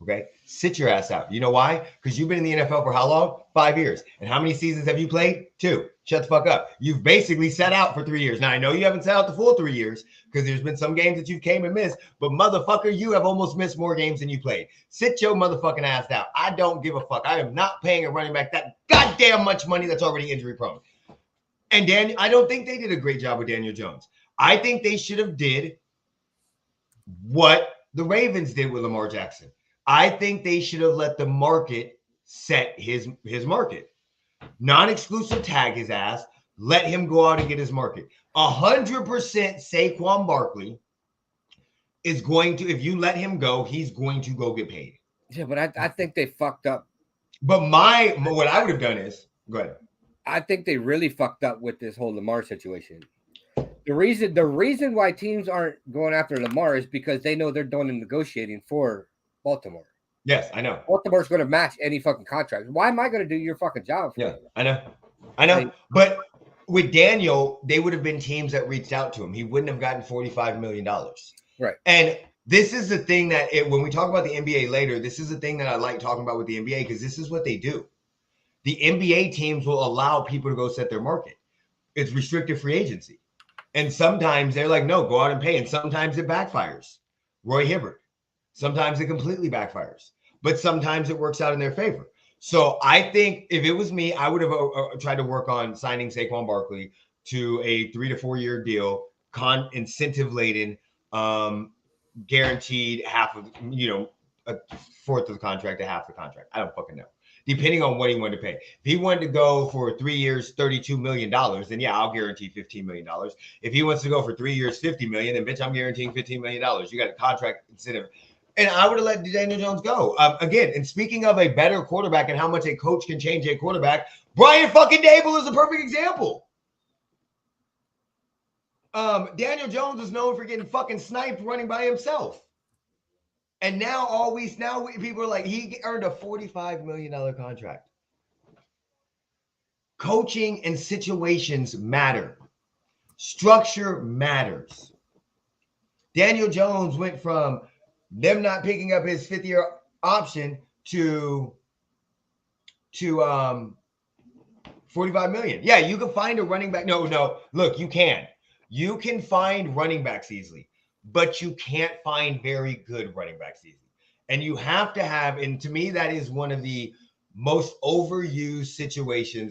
Okay, sit your ass out. You know why? Because you've been in the NFL for how long? 5 years. And how many seasons have you played? 2. Shut the fuck up. You've basically sat out for 3 years. Now I know you haven't sat out the full 3 years because there's been some games that you came and missed. But motherfucker, you have almost missed more games than you played. Sit your motherfucking ass out. I don't give a fuck. I am not paying a running back that goddamn much money that's already injury prone. And I don't think they did a great job with Daniel Jones. I think they should have did what the Ravens did with Lamar Jackson. I think they should have let the market set his market. Non-exclusive tag his ass. Let him go out and get his market. 100% Saquon Barkley is going to, if you let him go, he's going to go get paid. Yeah, but I think they fucked up. But what I would have done is, go ahead. I think they really fucked up with this whole Lamar situation. The reason why teams aren't going after Lamar is because they know they're doing the negotiating for Baltimore. Yes, I know. Baltimore's going to match any fucking contract. Why am I going to do your fucking job? Yeah, I know. But with Daniel, they would have been teams that reached out to him. He wouldn't have gotten $45 million. Right. And this is the thing that when we talk about the NBA later, this is the thing that I like talking about with the NBA, because this is what they do. The NBA teams will allow people to go set their market. It's restricted free agency. And sometimes they're like, no, go out and pay. And sometimes it backfires. Roy Hibbert. Sometimes it completely backfires. But sometimes it works out in their favor. So I think if it was me, I would have tried to work on signing Saquon Barkley to a 3 to 4 year deal, incentive laden, guaranteed half of, a fourth of the contract to half the contract. I don't fucking know. Depending on what he wanted to pay. If he wanted to go for 3 years, $32 million, then yeah, I'll guarantee $15 million. If he wants to go for 3 years, $50 million, then bitch, I'm guaranteeing $15 million. You got a contract incentive. And I would have let Daniel Jones go. Again, and speaking of a better quarterback and how much a coach can change a quarterback, Brian fucking Dable is a perfect example. Daniel Jones is known for getting fucking sniped running by himself. And now people are like, he earned a $45 million contract. Coaching and situations matter. Structure matters. Daniel Jones went from them not picking up his 5th-year option to $45 million. Yeah, you can find a running back. No, look, you can. You can find running backs easily, but you can't find very good running backs easily. And you have to have, and to me, that is one of the most overused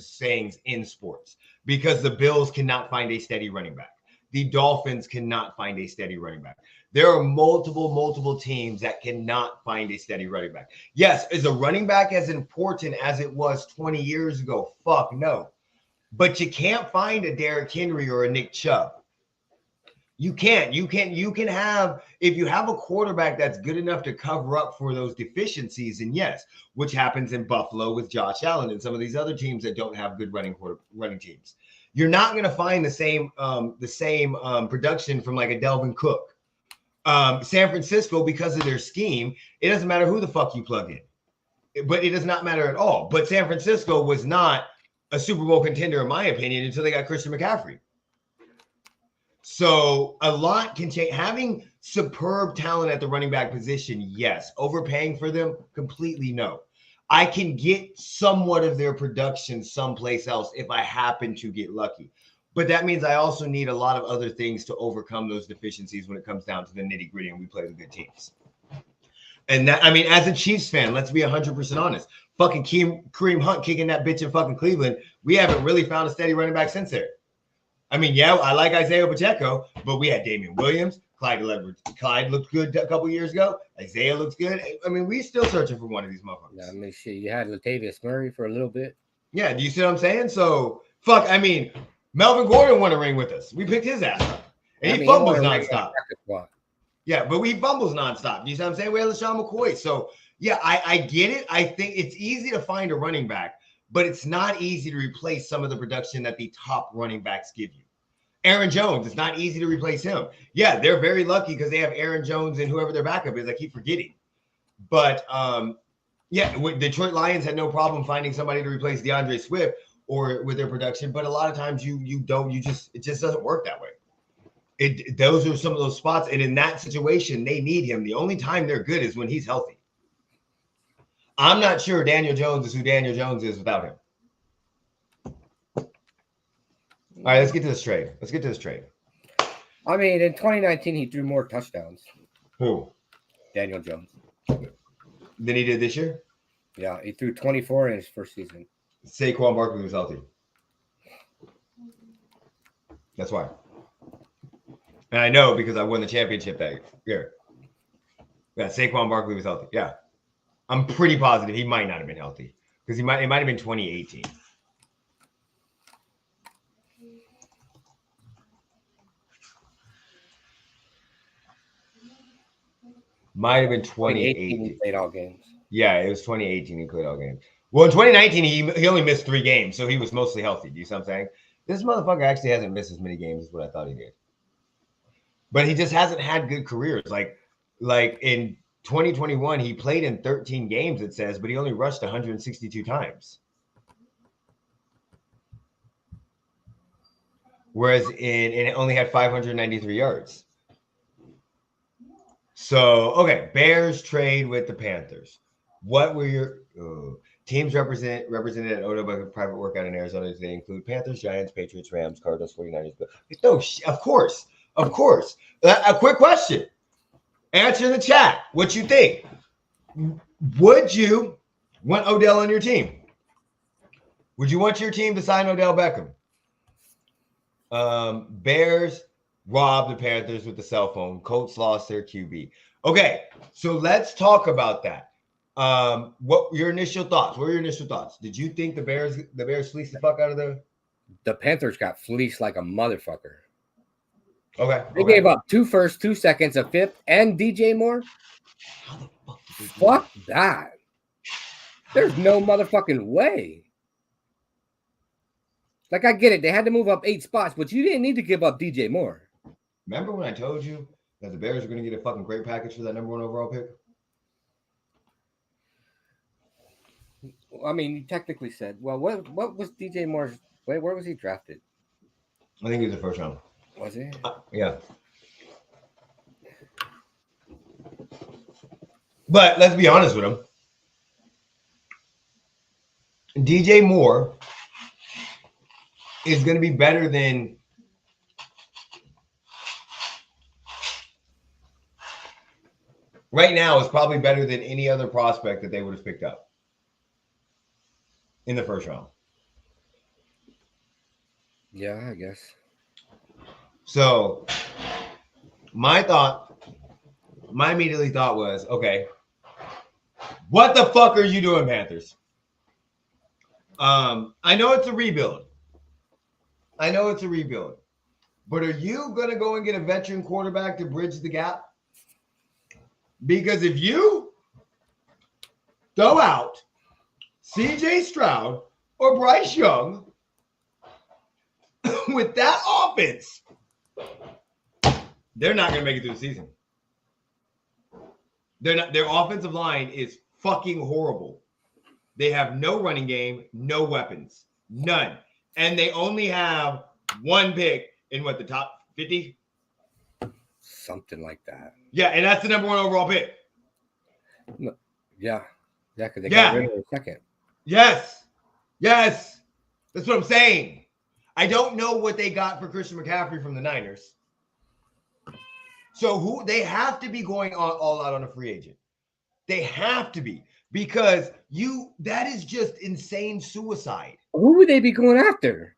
sayings in sports, because the Bills cannot find a steady running back. The Dolphins cannot find a steady running back. There are multiple teams that cannot find a steady running back. Yes, is a running back as important as it was 20 years ago? Fuck no. But you can't find a Derrick Henry or a Nick Chubb. You can't. You can have, if you have a quarterback that's good enough to cover up for those deficiencies, and yes, which happens in Buffalo with Josh Allen and some of these other teams that don't have good running teams. You're not going to find the same production from like a Delvin Cook San Francisco, because of their scheme, it doesn't matter who the fuck you plug in. But it does not matter at all. But San Francisco was not a Super Bowl contender, in my opinion, until they got Christian McCaffrey. So a lot can change. Having superb talent at the running back position, yes. Overpaying for them, completely no. I can get somewhat of their production someplace else if I happen to get lucky. But that means I also need a lot of other things to overcome those deficiencies when it comes down to the nitty-gritty and we play the good teams. And that, I mean, as a Chiefs fan, let's be 100% honest. Fucking Kareem Hunt kicking that bitch in fucking Cleveland. We haven't really found a steady running back since there. I mean, yeah, I like Isaiah Pacheco, but we had Damian Williams. Clyde looked good a couple years ago. Isaiah looks good. I mean, we're still searching for one of these motherfuckers. Yeah, I mean, shit, you had Latavius Murray for a little bit. Yeah, do you see what I'm saying? So, fuck, I mean, Melvin Gordon won a ring with us. We picked his ass up. And he fumbles nonstop. Yeah, but he fumbles nonstop. You see what I'm saying? We had LaShawn McCoy. So, yeah, I get it. I think it's easy to find a running back, but it's not easy to replace some of the production that the top running backs give you. Aaron Jones, it's not easy to replace him. Yeah, they're very lucky because they have Aaron Jones and whoever their backup is. I keep forgetting. But, yeah, Detroit Lions had no problem finding somebody to replace DeAndre Swift or with their production. But a lot of times it just doesn't work that way. Those are some of those spots. And in that situation, they need him. The only time they're good is when he's healthy. I'm not sure Daniel Jones is who Daniel Jones is without him. All right, let's get to this trade. I mean, in 2019, he threw more touchdowns. Who? Daniel Jones. Than he did this year? Yeah, he threw 24 in his first season. Saquon Barkley was healthy. That's why. And I know because I won the championship that year. Yeah, Saquon Barkley was healthy. Yeah. I'm pretty positive he might not have been healthy because it might have been 2018. Might have been 2018. He played all games. Yeah, it was 2018. He played all games. Well, in 2019, he only missed 3 games, so he was mostly healthy. Do you see what I'm saying? This motherfucker actually hasn't missed as many games as what I thought he did. But he just hasn't had good careers. Like in 2021, he played in 13 games, it says, but he only rushed 162 times. Whereas it only had 593 yards. So, okay, Bears trade with the Panthers. What were your teams represented at Odo by a private workout in Arizona? They include Panthers, Giants, Patriots, Rams, Cardinals, 49ers. No, of course. A quick question. Answer in the chat. What you think? Would you want Odell on your team? Would you want your team to sign Odell Beckham? Bears robbed the Panthers with the cell phone. Colts lost their QB. Okay, so let's talk about that. What were your initial thoughts? Did you think the Bears fleeced the fuck out of the Panthers got fleeced like a motherfucker. Okay. They gave up 2 firsts, 2 seconds, a 5th, and DJ Moore. How the fuck did they do Fuck that. There's no motherfucking way. Like, I get it. They had to move up 8 spots, but you didn't need to give up DJ Moore. Remember when I told you that the Bears are going to get a fucking great package for that number 1 overall pick? I mean, you technically said, well, what was DJ Moore's, where was he drafted? I think he was the first round. Was he? Yeah. But let's be honest with him. DJ Moore is going to be better than right now is probably better than any other prospect that they would have picked up in the first round. Yeah, I guess. So my immediately thought was, okay, what the fuck are you doing, Panthers? I know it's a rebuild. But are you going to go and get a veteran quarterback to bridge the gap? Because if you throw out CJ Stroud or Bryce Young with that offense, they're not going to make it through the season. Their offensive line is fucking horrible. They have no running game, no weapons, none. And they only have one pick in the top 50? Something like that. Yeah, and that's the number 1 overall pick. No, yeah, because they got rid of the second. Yes. That's what I'm saying. I don't know what they got for Christian McCaffrey from the Niners. So they have to be going all out on a free agent. They have to be, because that is just insane suicide. Who would they be going after?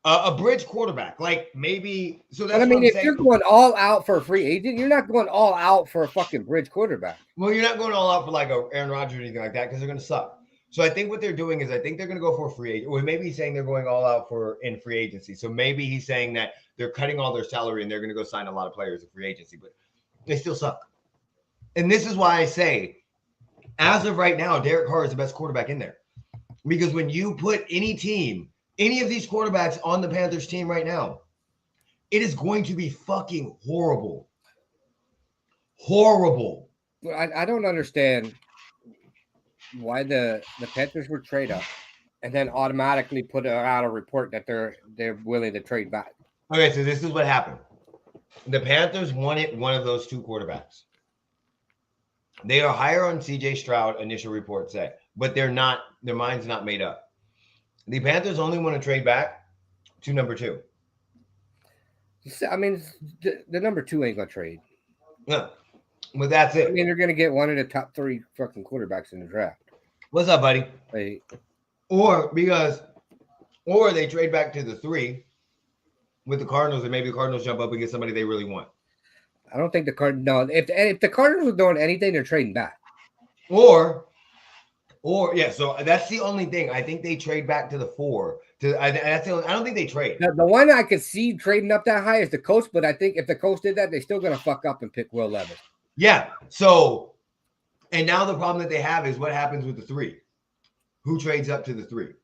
A bridge quarterback, like maybe. So that's. But I mean, if you're going all out for a free agent, you're not going all out for a fucking bridge quarterback. Well, you're not going all out for like a Aaron Rodgers or anything like that, because they're going to suck. So I think what they're doing is they're going to go for a free agent. Or maybe he's saying they're going all out in free agency. So maybe he's saying that they're cutting all their salary and they're going to go sign a lot of players in free agency, but they still suck. And this is why I say, as of right now, Derek Carr is the best quarterback in there. Because when you put any of these quarterbacks on the Panthers team right now, it is going to be fucking horrible. Horrible. I don't understand why the Panthers would trade up and then automatically put out a report that they're willing to trade back. Okay, so this is what happened. The Panthers wanted one of those 2 quarterbacks. They are higher on CJ Stroud, initial reports say, but their mind's not made up. The Panthers only want to trade back to number 2. I mean, the number 2 ain't gonna trade. No, but that's it. I mean, they're gonna get one of the top 3 fucking quarterbacks in the draft. What's up, buddy? Hey. Or they trade back to the 3 with the Cardinals, and maybe the Cardinals jump up and get somebody they really want. I don't think the Cardinals. No, if the Cardinals are doing anything, they're trading back. Or yeah. So that's the only thing. I think they trade back to the 4. I don't think they trade. The one I could see trading up that high is the Colts, but I think if the Colts did that, they're still gonna fuck up and pick Will Levis. Yeah. So, and now the problem that they have is what happens with the 3. Who trades up to the 3?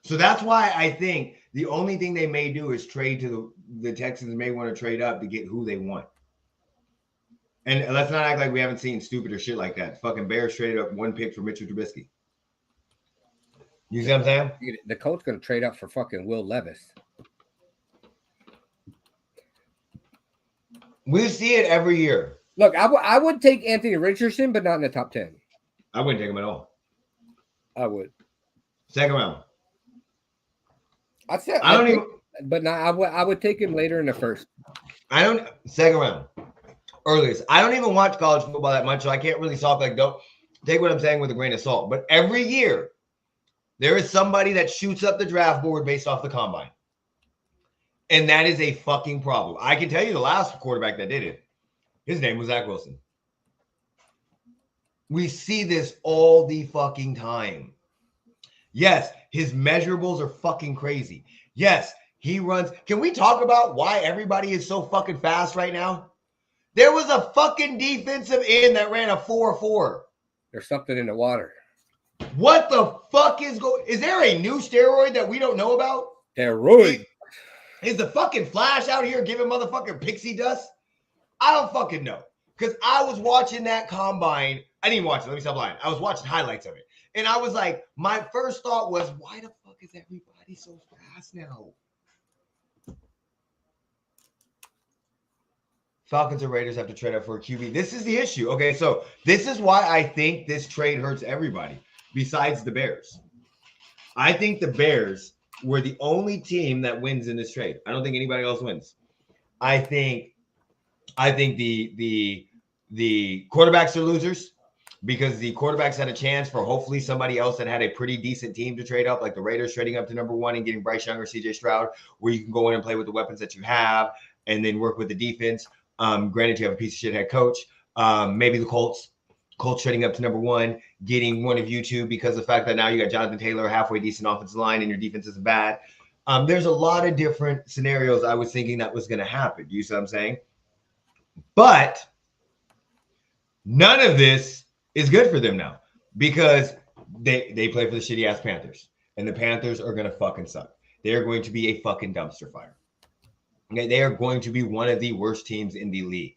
So that's why I think the only thing they may do is trade to the Texans. May want to trade up to get who they want. And let's not act like we haven't seen stupid or shit like that. Fucking Bears traded up 1 pick for Mitchell Trubisky. You see what I'm saying? The Colts going to trade up for fucking Will Levis. We see it every year. Look, I would take Anthony Richardson, but not in the top 10. I wouldn't take him at all. I would. Second round. I would take him later in the first. Second round. Earliest. I don't even watch college football that much, so I can't really talk don't take what I'm saying with a grain of salt. But every year, there is somebody that shoots up the draft board based off the combine. And that is a fucking problem. I can tell you the last quarterback that did it. His name was Zach Wilson. We see this all the fucking time. Yes, his measurables are fucking crazy. Yes, he runs. Can we talk about why everybody is so fucking fast right now? There was a fucking defensive end that ran a 4.4. There's something in the water. What the fuck is going? Is there a new steroid that we don't know about? Steroid. Is the fucking Flash out here giving motherfucking pixie dust? I don't fucking know. Because I was watching that combine. I didn't even watch it. Let me stop lying. I was watching highlights of it. And I was like, my first thought was, why the fuck is everybody so fast now? Falcons and Raiders have to trade up for a QB. This is the issue. Okay, so this is why I think this trade hurts everybody besides the Bears. I think the Bears were the only team that wins in this trade. I don't think anybody else wins. I think the quarterbacks are losers because the quarterbacks had a chance for hopefully somebody else that had a pretty decent team to trade up, like the Raiders trading up to number 1 and getting Bryce Young or CJ Stroud, where you can go in and play with the weapons that you have and then work with the defense. Granted, you have a piece of shit head coach. Maybe the Colts trading up to number 1, getting one of you two because of the fact that now you got Jonathan Taylor, halfway decent offensive line, and your defense isn't bad. There's a lot of different scenarios I was thinking that was going to happen. You see what I'm saying? But none of this is good for them now because they play for the shitty ass Panthers, and the Panthers are going to fucking suck. They are going to be a fucking dumpster fire. Okay, they are going to be one of the worst teams in the league,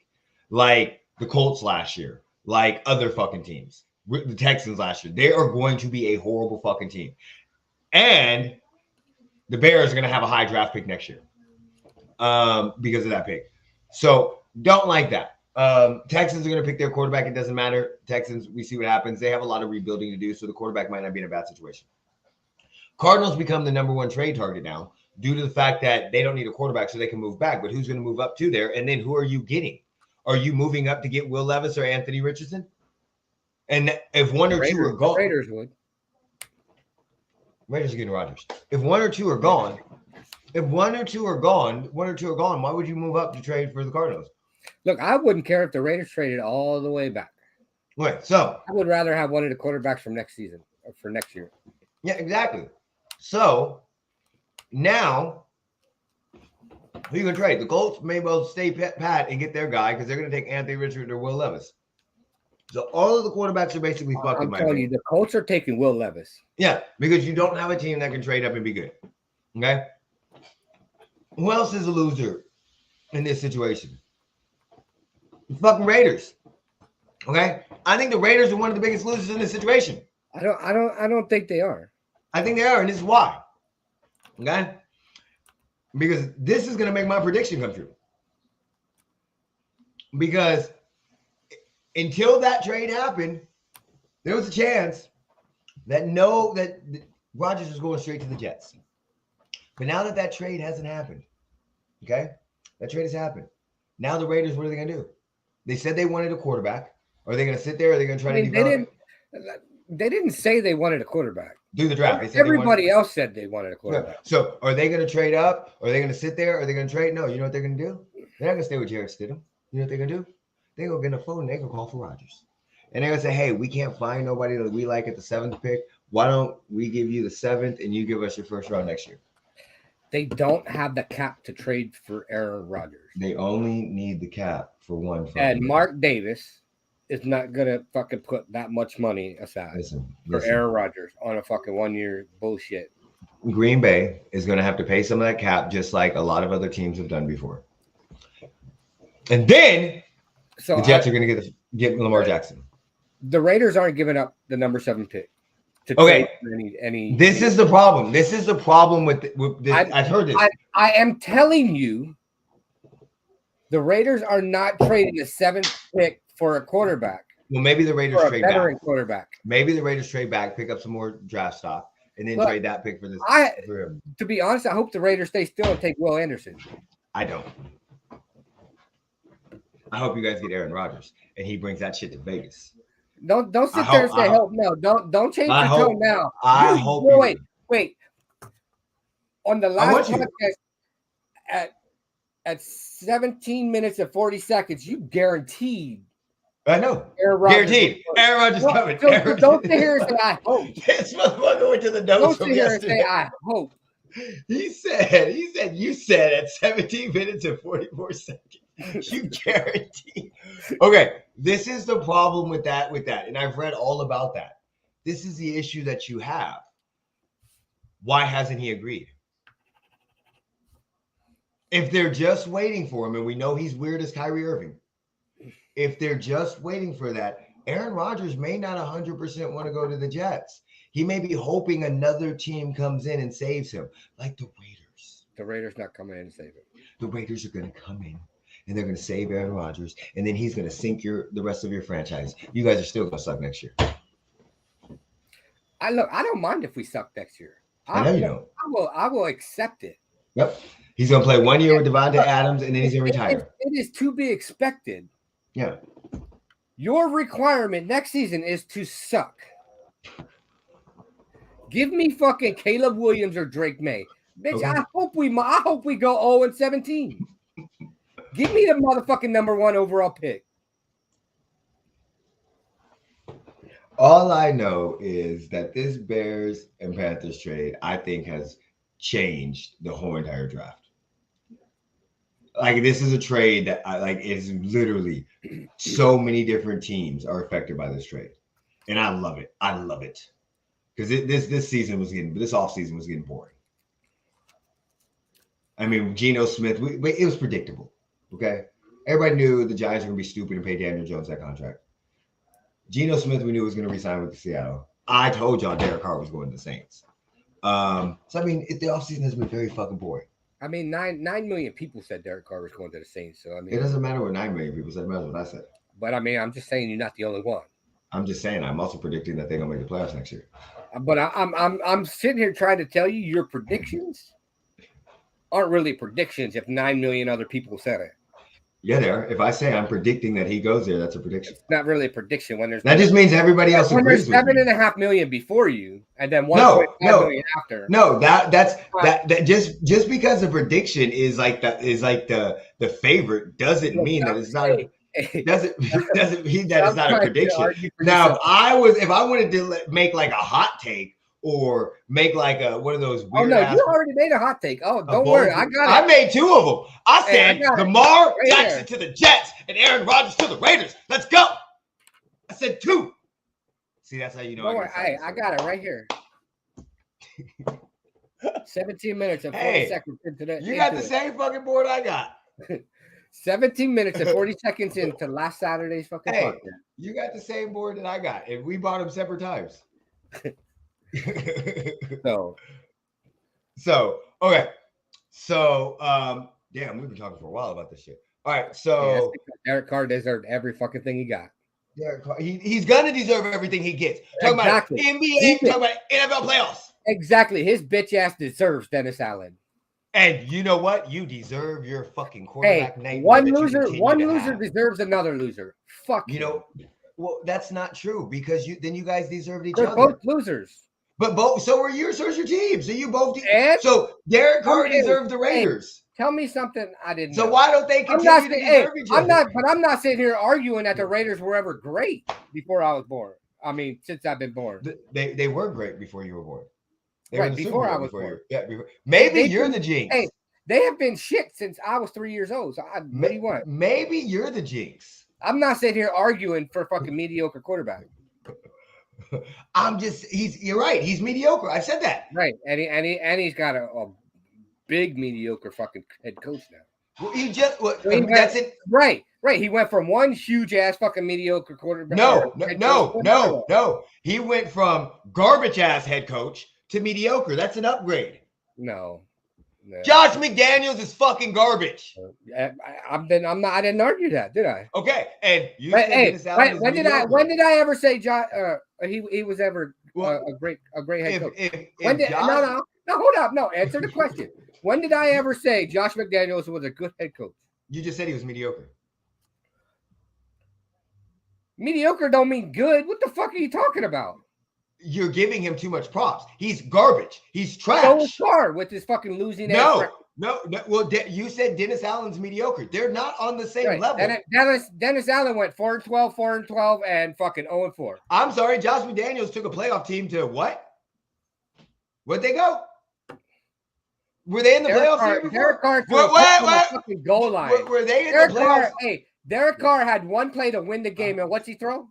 like the Colts last year, like other fucking teams. The Texans last year, they are going to be a horrible fucking team. And the Bears are going to have a high draft pick next year because of that pick. So don't like that. Texans are going to pick their quarterback. It doesn't matter. Texans, we see what happens. They have a lot of rebuilding to do, so the quarterback might not be in a bad situation. Cardinals become the number one trade target now due to the fact that they don't need a quarterback so they can move back. But who's going to move up to there? And then who are you getting? Are you moving up to get Will Levis or Anthony Richardson? And if one or two are gone, Raiders would. Raiders are getting Rodgers. If one or two are gone, why would you move up to trade for the Cardinals? Look, I wouldn't care if the Raiders traded all the way back. Right. So I would rather have one of the quarterbacks from next season or for next year. Yeah, exactly. So now who are you gonna trade? The Colts may well stay pat and get their guy because they're gonna take Anthony Richardson or Will Levis. So all of the quarterbaks are basically fucked. I'm telling you, the Colts are taking Will Levis. Yeah, because you don't have a team that can trade up and be good. Okay. Who else is a loser in this situation? The fucking Raiders. Okay. I think the Raiders are one of the biggest losers in this situation. I don't think they are. I think they are, and this is why. Okay. Because this is going to make my prediction come true. Because until that trade happened, there was a chance that Rodgers was going straight to the Jets. But now that trade hasn't happened, okay? That trade has happened. Now the Raiders, what are they going to do? They said they wanted a quarterback. Are they going to sit there? Or are they going to try to develop? They didn't say they wanted a quarterback. Do the draft. They said everybody else said they wanted a quarterback. So are they going to trade up? Are they going to sit there? Are they going to trade? No. You know what they're going to do? They're not going to stay with Jarrett Stidham. You know what they're going to do? They're going to get a phone and they're going to call for Rodgers. And they're going to say, hey, we can't find nobody that we like at the 7th pick. Why don't we give you the 7th and you give us your first round next year? They don't have the cap to trade for Aaron Rodgers. They only need the cap for one. And Mark Davis is not going to fucking put that much money aside for Aaron Rodgers on a fucking 1-year bullshit. Green Bay is going to have to pay some of that cap just like a lot of other teams have done before. And then the Jets are going to get Lamar Jackson. The Raiders aren't giving up the number 7 pick. Okay. This is the problem. This is the problem with this. I've heard this. I am telling you, the Raiders are not trading the 7th pick for a quarterback. Well, maybe the Raiders trade back. Quarterback. Maybe the Raiders trade back, pick up some more draft stock, and then trade that pick for this. To be honest, I hope the Raiders stay still and take Will Anderson. I don't. I hope you guys get Aaron Rodgers and he brings that shit to Vegas. Don't sit there and say hope. No, don't change your tone now. Wait. On the last podcast at 17 minutes and 40 seconds, you guaranteed. I know. Guaranteed. Aaron Rodgers coming. Don't sit here and say I hope. This motherfucker went to the nose. Don't sit here and say I hope. You said at 17 minutes and 44 seconds, you guarantee. Okay, this is the problem with that. And I've read all about that. This is the issue that you have. Why hasn't he agreed? If they're just waiting for him, and we know he's weird as Kyrie Irving, if they're just waiting for that, Aaron Rodgers may not 100% want to go to the Jets. He may be hoping another team comes in and saves him, like the Raiders. The Raiders not coming in and save him. The Raiders are going to come in, and they're going to save Aaron Rodgers, and then he's going to sink the rest of your franchise. You guys are still going to suck next year. I don't mind if we suck next year. I know you don't. I will accept it. Yep. He's going to play 1 year with Devontae Adams, and then he's going to retire. It is to be expected. Yeah. Your requirement next season is to suck. Give me fucking Caleb Williams or Drake May. Bitch, okay. I hope we go 0-17. Give me the motherfucking number 1 overall pick. All I know is that this Bears and Panthers trade, I think, has changed the whole entire draft. Like, this is a trade that is literally so many different teams are affected by this trade. And I love it. Because this offseason was getting boring. I mean, Geno Smith, it was predictable. Okay. Everybody knew the Giants were going to be stupid and pay Daniel Jones that contract. Geno Smith, we knew was going to resign with Seattle. I told y'all Derek Carr was going to the Saints. So I mean, the offseason has been very fucking boring. I mean, 9 million people said Derek Carr was going to the Saints. So I mean, it doesn't matter what 9 million people said. It matters what I said. But I mean, I'm just saying you're not the only one. I'm just saying. I'm also predicting that they're gonna make the playoffs next year. But I'm sitting here trying to tell you your predictions aren't really predictions if 9 million other people said it. Yeah, they are. If I say I'm predicting that he goes there, that's a prediction. It's not really a prediction when there's that just means everybody else when agrees there's with 7.5 million before you, and then 1.5 million after. No, that just because the prediction is like the favorite doesn't mean that it's not. Doesn't mean that it's not a prediction. Now, if I wanted to make like a hot take or make like one of those weird. Oh no, you already made a hot take. Oh, don't worry, I got it. I made 2 of them. I said Lamar Jackson to the Jets and Aaron Rodgers to the Raiders. Let's go. I said 2. See, that's how you know. Don't worry, I got it right here. 17 minutes and 40 seconds into that. You got the same fucking board I got. 17 minutes and 40 seconds into last Saturday's fucking podcast. You got the same board that I got, and we bought them separate times. So okay. So damn, we've been talking for a while about this shit. All right, so Derek Carr deserved every fucking thing he got. Derek Carr, he's gonna deserve everything he gets. Talking about NBA, talking about NFL playoffs. Exactly. His bitch ass deserves Dennis Allen. And you know what? You deserve your fucking quarterback. Hey, one loser deserves another loser. Fuck you. Know, well, that's not true because you guys deserved each They're other. Both losers. But so are you. So is your team. So you both. So Derek Carr deserved the Raiders. Tell me something I didn't. So know. why don't they continue to deserve each other? I'm not sitting here arguing that the Raiders were ever great before I was born. I mean, since I've been born, they were great before you were born. Right before I was born. Maybe you're the jinx. Hey, they have been shit since I was 3 years old. So what do you want? Maybe you're the jinx. I'm not sitting here arguing for fucking mediocre quarterback. You're right. He's mediocre. I said that. Right. And he's got a big mediocre fucking head coach now. Well, that's it. Right. He went from one huge ass fucking mediocre quarterback. No. He went from garbage ass head coach to mediocre. That's an upgrade. No. Josh McDaniels is fucking garbage. I didn't argue that, did I? Okay. And you said when did I ever say Josh he was ever a great head coach? No, hold up. No, answer the question. When did I ever say Josh McDaniels was a good head coach? You just said he was mediocre. Mediocre don't mean good. What the fuck are you talking about? You're giving him too much props. He's garbage. He's trash. So was Carr with his fucking losing. No. Well, you said Dennis Allen's mediocre. They're not on the same level. Dennis Allen went 4-12, and fucking 0-4. I'm sorry, Josh McDaniels took a playoff team to what? Where'd they go? Were they in the playoffs here before? Derek Carr took the fucking goal line. Were they in the playoffs? Derek Carr had one play to win the game, and what's he throw?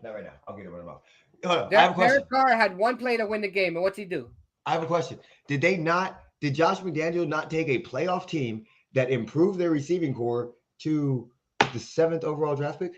Not right now. I'll get it when I'm off. Hold on. I have a question. Derek Carr had one play to win the game, and what's he do? I have a question. Did Josh McDaniels not take a playoff team that improved their receiving core to the 7th overall draft pick?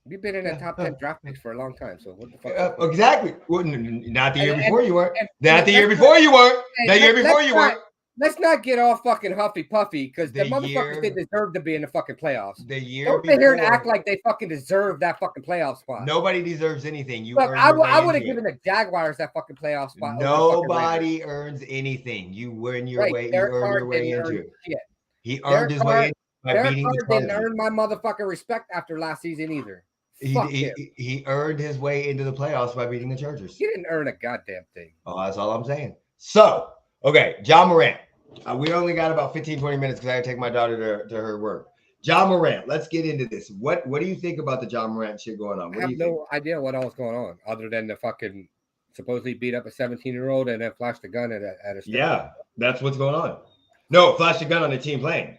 You've been in the top 10 draft picks for a long time, so what the fuck? Exactly. Well, not the year before you weren't. Not the year before you weren't. The year before you weren't. Let's not get all fucking huffy puffy because the motherfuckers they deserve to be in the fucking playoffs. Don't sit here and act like they fucking deserve that fucking playoff spot. Nobody deserves anything. I would have given the Jaguars that fucking playoff spot. Nobody earns anything. You earn your way. You earn your way into it. He earned his way into by beating the Cardinals. Didn't earn my motherfucking respect after last season either. He earned his way into the playoffs by beating the Chargers. He didn't earn a goddamn thing. Oh, that's all I'm saying. So, okay, Ja Morant. We only got about 15, 20 minutes because I got to take my daughter to her work. Ja Morant, let's get into this. What do you think about the Ja Morant shit going on? I have no idea what all is going on other than the fucking supposedly beat up a 17-year-old and then flashed a gun at a Yeah, that's what's going on. No, flashed a gun on a team plane.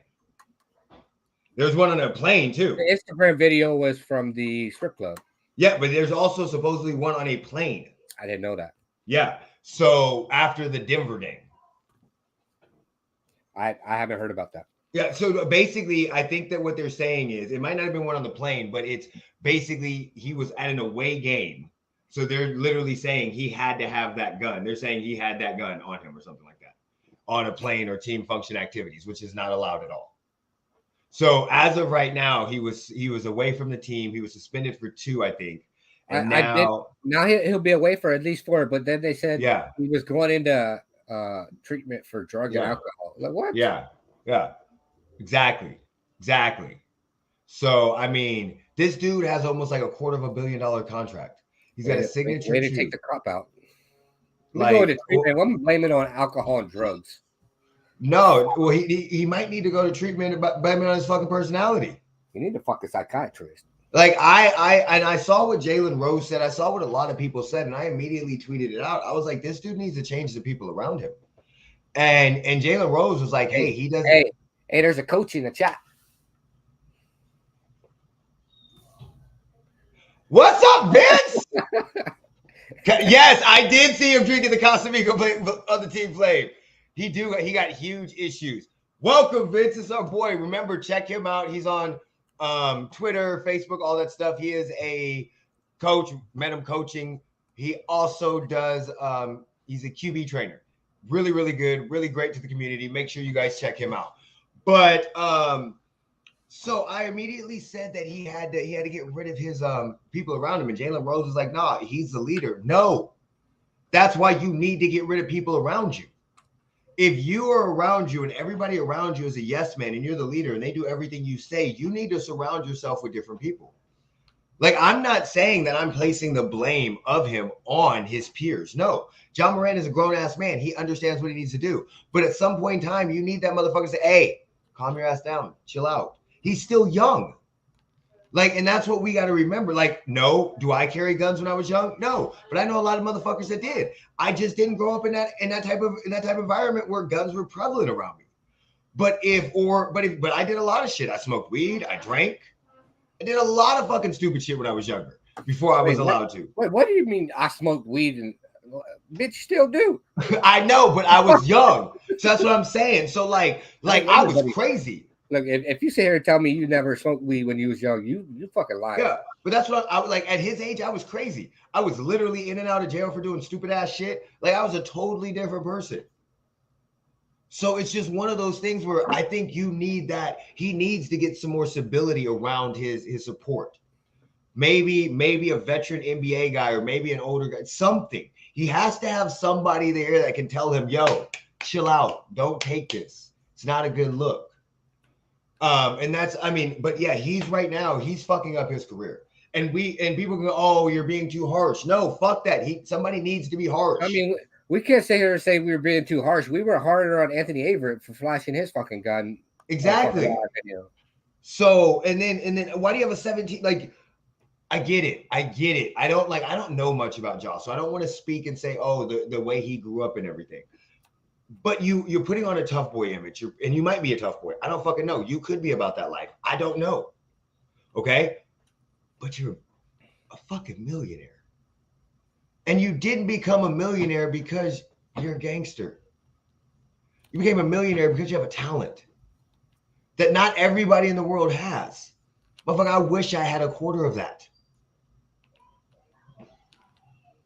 There's one on a plane, too. The Instagram video was from the strip club. Yeah, but there's also supposedly one on a plane. I didn't know that. Yeah. So after the Denver game. I haven't heard about that. Yeah, so basically, I think that what they're saying is it might not have been one on the plane, but it's basically he was at an away game. So they're literally saying he had to have that gun. They're saying he had that gun on him or something like that on a plane or team function activities, which is not allowed at all. So as of right now, he was away from the team. He was suspended for 2, I think. And now he'll be away for at least 4. But then they said yeah, he was going into treatment for drug and alcohol. Like what? Yeah, exactly. So I mean, this dude has almost like $250 million contract. He's got a signature. Way to take the cop out. Like, go to treatment. I'm blaming it on alcohol and drugs. No, well, he might need to go to treatment, but blaming on his fucking personality. You need to fuck a psychiatrist. Like I saw what Jalen Rose said. I saw what a lot of people said, and I immediately tweeted it out. I was like, this dude needs to change the people around him. And Jalen Rose was like, hey, he doesn't. Hey, there's a coach in the chat. What's up, Vince? Yes, I did see him drinking the Casamigo of the team flame. He got huge issues. Welcome, Vince. It's our boy. Remember, check him out. He's on Twitter, Facebook, all that stuff. He is a coach. Met him coaching. He also does. He's a QB trainer. Really, really good. Really great to the community. Make sure you guys check him out. But so I immediately said that he had to get rid of his people around him. And Jalen Rose was like, nah, he's the leader. No, that's why you need to get rid of people around you. If you are around you and everybody around you is a yes man and you're the leader and they do everything you say, you need to surround yourself with different people. Like, I'm not saying that I'm placing the blame of him on his peers. No, Ja Morant is a grown-ass man. He understands what he needs to do. But at some point in time, you need that motherfucker to say, hey, calm your ass down. Chill out. He's still young. Like, and that's what we got to remember. Like, no, do I carry guns when I was young? No, but I know a lot of motherfuckers that did. I just didn't grow up in that type of environment where guns were prevalent around me. But I did a lot of shit. I smoked weed. I drank. I did a lot of fucking stupid shit when I was younger before I was allowed to. Wait, what do you mean I smoked weed and bitch still do? I know, but I was young. So that's what I'm saying. So like I was crazy. Look, if you sit here and tell me you never smoked weed when you was young, you fucking lying. Yeah, but that's what I was like. At his age, I was crazy. I was literally in and out of jail for doing stupid ass shit. Like, I was a totally different person. So it's just one of those things where I think you need that. He needs to get some more stability around his support. Maybe a veteran NBA guy or maybe an older guy, something. He has to have somebody there that can tell him, yo, chill out. Don't take this. It's not a good look. And that's, I mean, but yeah, he's fucking up his career. And people go, oh, you're being too harsh. No, fuck that. Somebody needs to be harsh. I mean, we can't sit here and say we were being too harsh. We were harder on Anthony Averett for flashing his fucking gun. Exactly. So, and then why do you have a 17? Like, I get it. I don't know much about Ja, so I don't want to speak and say, oh, the way he grew up and everything. But you're putting on a tough boy image, and you might be a tough boy. I don't fucking know. You could be about that life. I don't know. Okay? But you're a fucking millionaire. And you didn't become a millionaire because you're a gangster. You became a millionaire because you have a talent that not everybody in the world has. Motherfucker, I wish I had a quarter of that.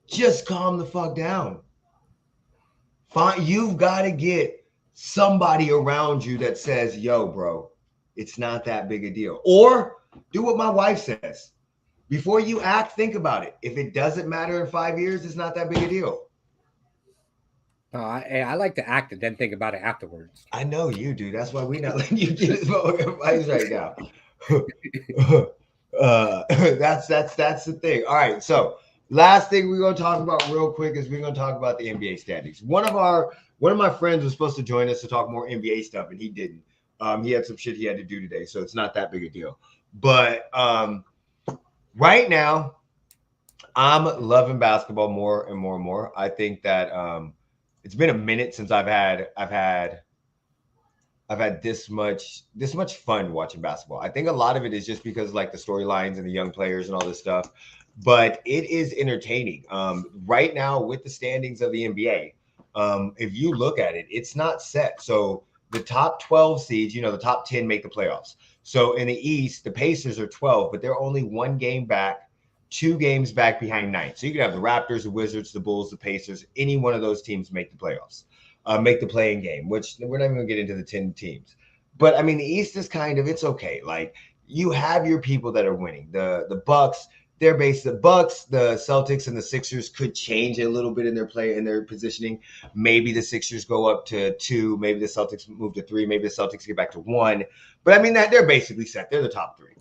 Just calm the fuck down. Fine, you've got to get somebody around you that says, yo, bro, it's not that big a deal. Or do what my wife says. Before you act, think about it. If it doesn't matter in 5 years, it's not that big a deal. I like to act and then think about it afterwards. I know you do. That's why we're not letting you get his advice right now. That's the thing. All right, so last thing we're gonna talk about real quick is we're gonna talk about the NBA standings. One of my friends was supposed to join us to talk more NBA stuff, and he didn't. He had some shit he had to do today, so it's not that big a deal. But right now, I'm loving basketball more and more and more. I think that it's been a minute since I've had this much fun watching basketball. I think a lot of it is just because like the storylines and the young players and all this stuff, but it is entertaining. Right now with the standings of the NBA, if you look at it, it's not set. So the top 12 seeds, the top 10 make the playoffs. So in the East, the Pacers are 12, but they're only 1 game back, 2 games back behind 9th. So you could have the Raptors, the Wizards, the Bulls, the Pacers, any one of those teams make the playoffs, make the play-in game, which we're not even going to get into the 10 teams. But I mean, the East is it's okay. Like, you have your people that are winning. The Bucks, they're based the Bucks, the Celtics, and the Sixers could change a little bit in their play, in their positioning. Maybe the Sixers go up to 2, maybe the Celtics move to 3, maybe the Celtics get back to 1. But I mean, that they're basically set. They're the top 3.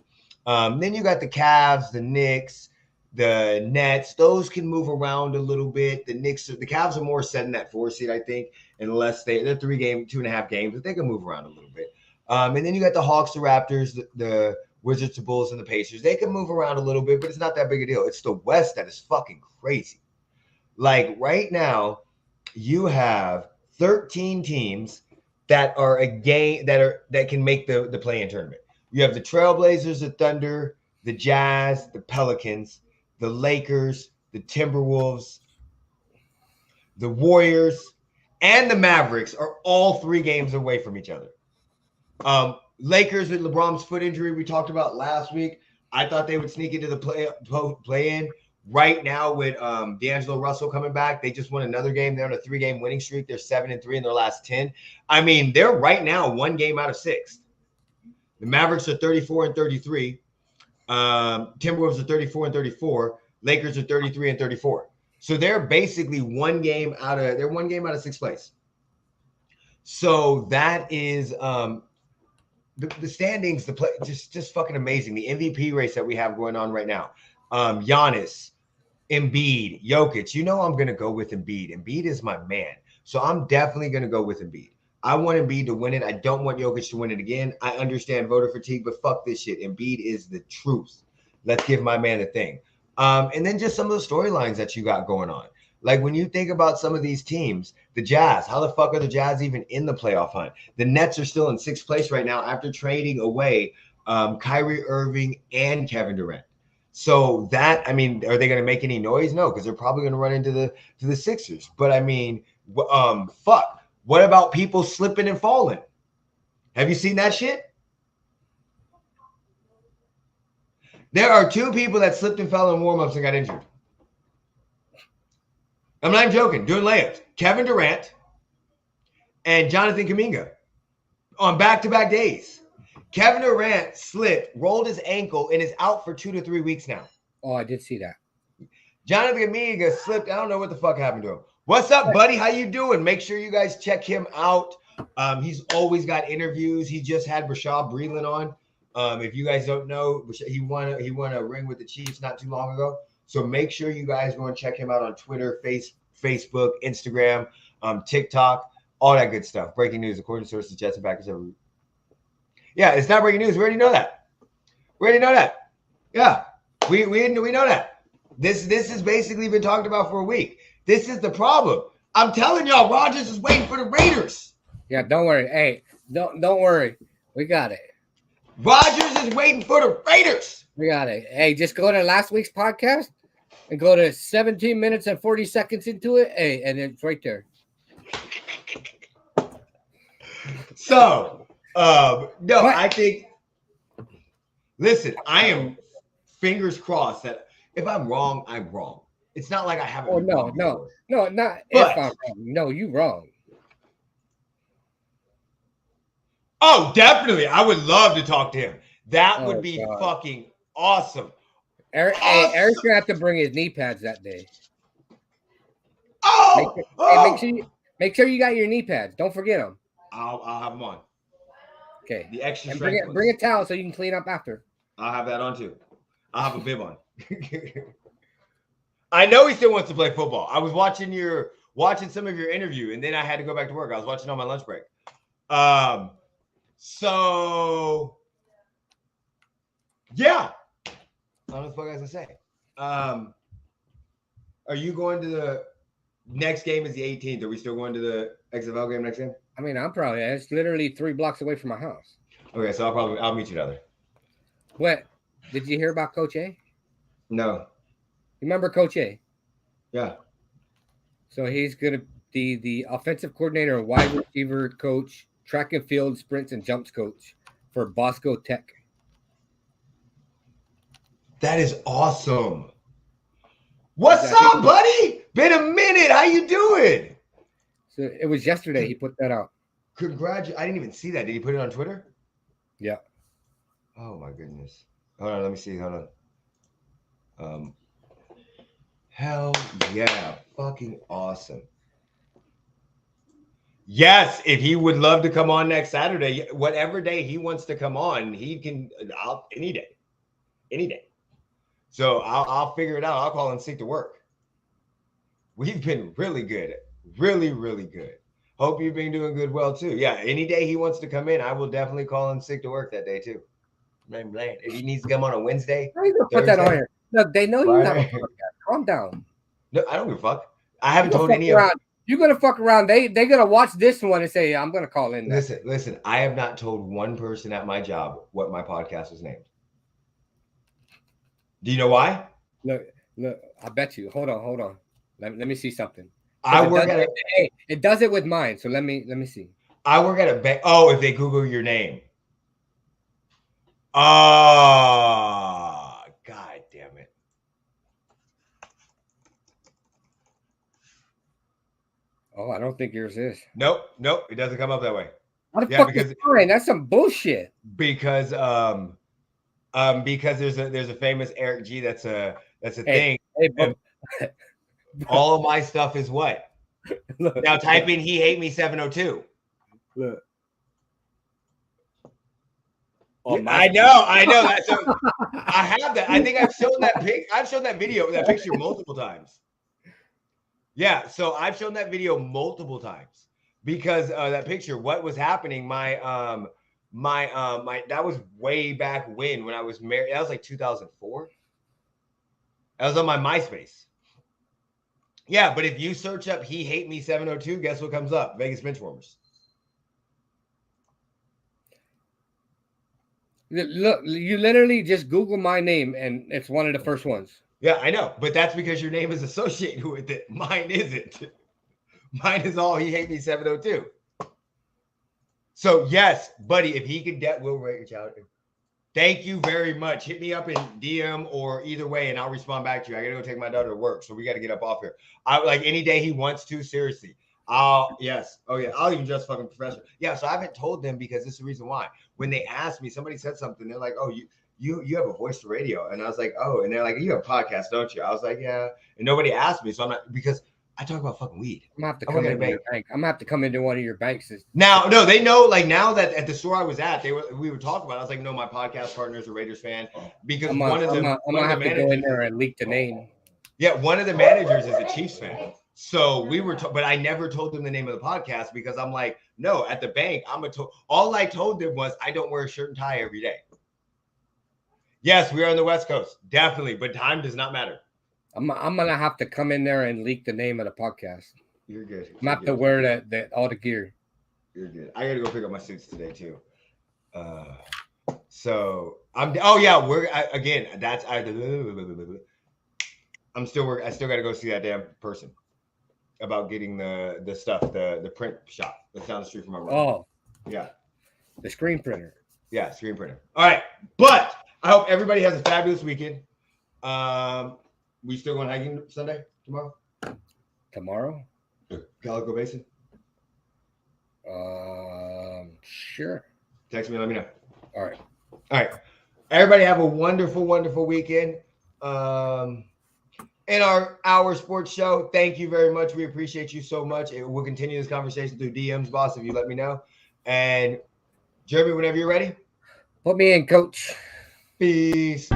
Then you got the Cavs, the Knicks, the Nets. Those can move around a little bit. The Cavs are more set in that 4 seed, I think, unless they're 2.5 games, but they can move around a little bit. And then you got the Hawks, the Raptors, the Wizards, the Bulls, and the Pacers. They can move around a little bit, but it's not that big a deal. It's the West that is fucking crazy. Like, right now, you have 13 teams that are that can make the play-in tournament. You have the Trailblazers, the Thunder, the Jazz, the Pelicans, the Lakers, the Timberwolves, the Warriors, and the Mavericks are all 3 games away from each other. Lakers with LeBron's foot injury we talked about last week. I thought they would sneak into the play-in. Right now with D'Angelo Russell coming back, they just won another game. They're on a 3-game winning streak. They're 7-3 in their last 10. I mean, they're right now 1 game out of 6th. The Mavericks are 34-33. Timberwolves are 34-34. Lakers are 33-34. So they're basically 1 game out of 6th place. So that is the standings, the play, just fucking amazing. The MVP race that we have going on right now. Giannis, Embiid, Jokic. I'm going to go with Embiid. Embiid is my man. So I'm definitely going to go with Embiid. I want Embiid to win it. I don't want Jokic to win it again. I understand voter fatigue, but fuck this shit. Embiid is the truth. Let's give my man the thing. And then just some of the storylines that you got going on. Like, when you think about some of these teams, the Jazz, how the fuck are the Jazz even in the playoff hunt? The Nets are still in 6th place right now after trading away Kyrie Irving and Kevin Durant. So that, I mean, are they going to make any noise? No, because they're probably going to run into the Sixers. But I mean, fuck. What about people slipping and falling? Have you seen that shit? There are 2 people that slipped and fell in warm-ups and got injured. I'm not even joking. Doing layups. Kevin Durant and Jonathan Kuminga on back-to-back days. Kevin Durant slipped, rolled his ankle, and is out for 2 to 3 weeks now. Oh, I did see that. Jonathan Kuminga slipped. I don't know what the fuck happened to him. What's up, buddy? How you doing? Make sure you guys check him out. He's always got interviews. He just had Rashad Breeland on. If you guys don't know, he won a ring with the Chiefs not too long ago. So make sure you guys go and check him out on Twitter, Facebook, Instagram, TikTok, all that good stuff. Breaking news, according to sources, Jets and Packers every week. Yeah, it's not breaking news. We already know that. Yeah, we know that. This has basically been talked about for a week. This is the problem. I'm telling y'all, Rodgers is waiting for the Raiders. Yeah, don't worry. Hey, don't worry. We got it. Rodgers is waiting for the Raiders. We got it. Hey, just go to last week's podcast and go to 17 minutes and 40 seconds into it. Hey, and it's right there. So, I think, listen, I am fingers crossed that if I'm wrong, I'm wrong. It's not like I haven't. Oh, no, not but, if I'm wrong. No, you wrong. Oh, definitely. I would love to talk to him. That would be fucking awesome. Eric's going to have to bring his knee pads that day. Make sure you got your knee pads. Don't forget them. I'll have them on. Okay. The extra and strength bring a towel so you can clean up after. I'll have that on too. I'll have a bib on. I know he still wants to play football. I was watching some of your interview, and then I had to go back to work. I was watching on my lunch break. So yeah. I don't know what the fuck I was gonna say. Are you going to the next game? Is the 18th? Are we still going to the XFL game next game? I mean, it's literally 3 blocks away from my house. Okay, so I'll meet you down there. What? Did you hear about Coach A? No. Remember Coach A? Yeah. So he's gonna be the offensive coordinator and wide receiver coach track and field sprints and jumps coach for Bosco Tech. That is awesome. What's up, buddy? Been a minute. How you doing? So it was yesterday he put that out. Congratulations. I didn't even see that. Did he put it on Twitter? Yeah. Oh my goodness. Hold on, let me see. Hold on. Hell yeah. Fucking awesome. Yes, if he would love to come on next Saturday, whatever day he wants to come on, he can. Any day. So I'll figure it out. I'll call in sick to work. We've been really good. Really, really good. Hope you've been doing good well too. Yeah, any day he wants to come in, I will definitely call in sick to work that day too. If he needs to come on a Wednesday, how you gonna put that on here? Look, they know you're not. Calm down. No, I don't give a fuck. I haven't told any of them. You're gonna fuck around. They're gonna watch this one and say, "I'm gonna call in." Listen. I have not told one person at my job what my podcast was named. Do you know why? Look. I bet you. Hold on. Let me see something. It does it with mine. So let me see. I work at a bank. Oh, if they Google your name. Oh, God damn it. Oh, I don't think yours is. Nope. It doesn't come up that way. How the fuck is mine? That's some bullshit. Because there's a famous Eric G. That's a thing. Hey, all of my stuff is what? Look, now type in "he hate me 702." Look. Oh, I know. That's I have that. I think I've shown that picture multiple times. Yeah, so I've shown that video multiple times because that picture. What was happening? My that was way back when I was married. That was like 2004. That was on my MySpace. Yeah, but if you search up "he hate me 702," guess what comes up? Vegas Benchwarmers. Look, you literally just Google my name and it's one of the first ones. Yeah, I know, but that's because your name is associated with it. Mine isn't. Mine is all "he hate me 702." So yes, buddy, if he could, we'll reach out. Thank you very much. Hit me up in DM or either way, and I'll respond back to you. I gotta go take my daughter to work, so we got to get up off here. I like any day he wants to. Seriously, I'll even just fucking professional. Yeah, so I haven't told them because this is the reason why. When they asked me, somebody said something. They're like, "Oh, you have a voice for radio," and I was like, "Oh," and they're like, "You have a podcast, don't you?" I was like, "Yeah," and nobody asked me, so I'm not because I talk about fucking weed. I'm gonna have to come into your bank. I'm gonna have to come into one of your banks. Now, no, they know. Like now that at the store I was at, we were talking about it. I was like, "No, my podcast partner is a Raiders fan," because I'm gonna have to go in there and leak the name. Yeah, one of the managers is a Chiefs fan. So we were, but I never told them the name of the podcast because I'm like, no, at the bank, all I told them was I don't wear a shirt and tie every day. Yes, we are on the West Coast, definitely, but time does not matter. I'm gonna have to come in there and leak the name of the podcast. You're good. I'm gonna have to wear that all the gear. You're good. I gotta go pick up my suits today too. So I'm. Oh yeah, I'm still working. I still got to go see that damn person about getting the stuff, the print shop that's down the street from my room. Oh, yeah, the screen printer. Yeah, screen printer. All right, but I hope everybody has a fabulous weekend. We still going hiking Sunday tomorrow? Calico Basin. Sure. Text me. Let me know. All right. Everybody have a wonderful, wonderful weekend. In our sports show, thank you very much. We appreciate you so much. We'll continue this conversation through DMs, boss, if you let me know. And Jeremy, whenever you're ready, put me in, coach. Peace.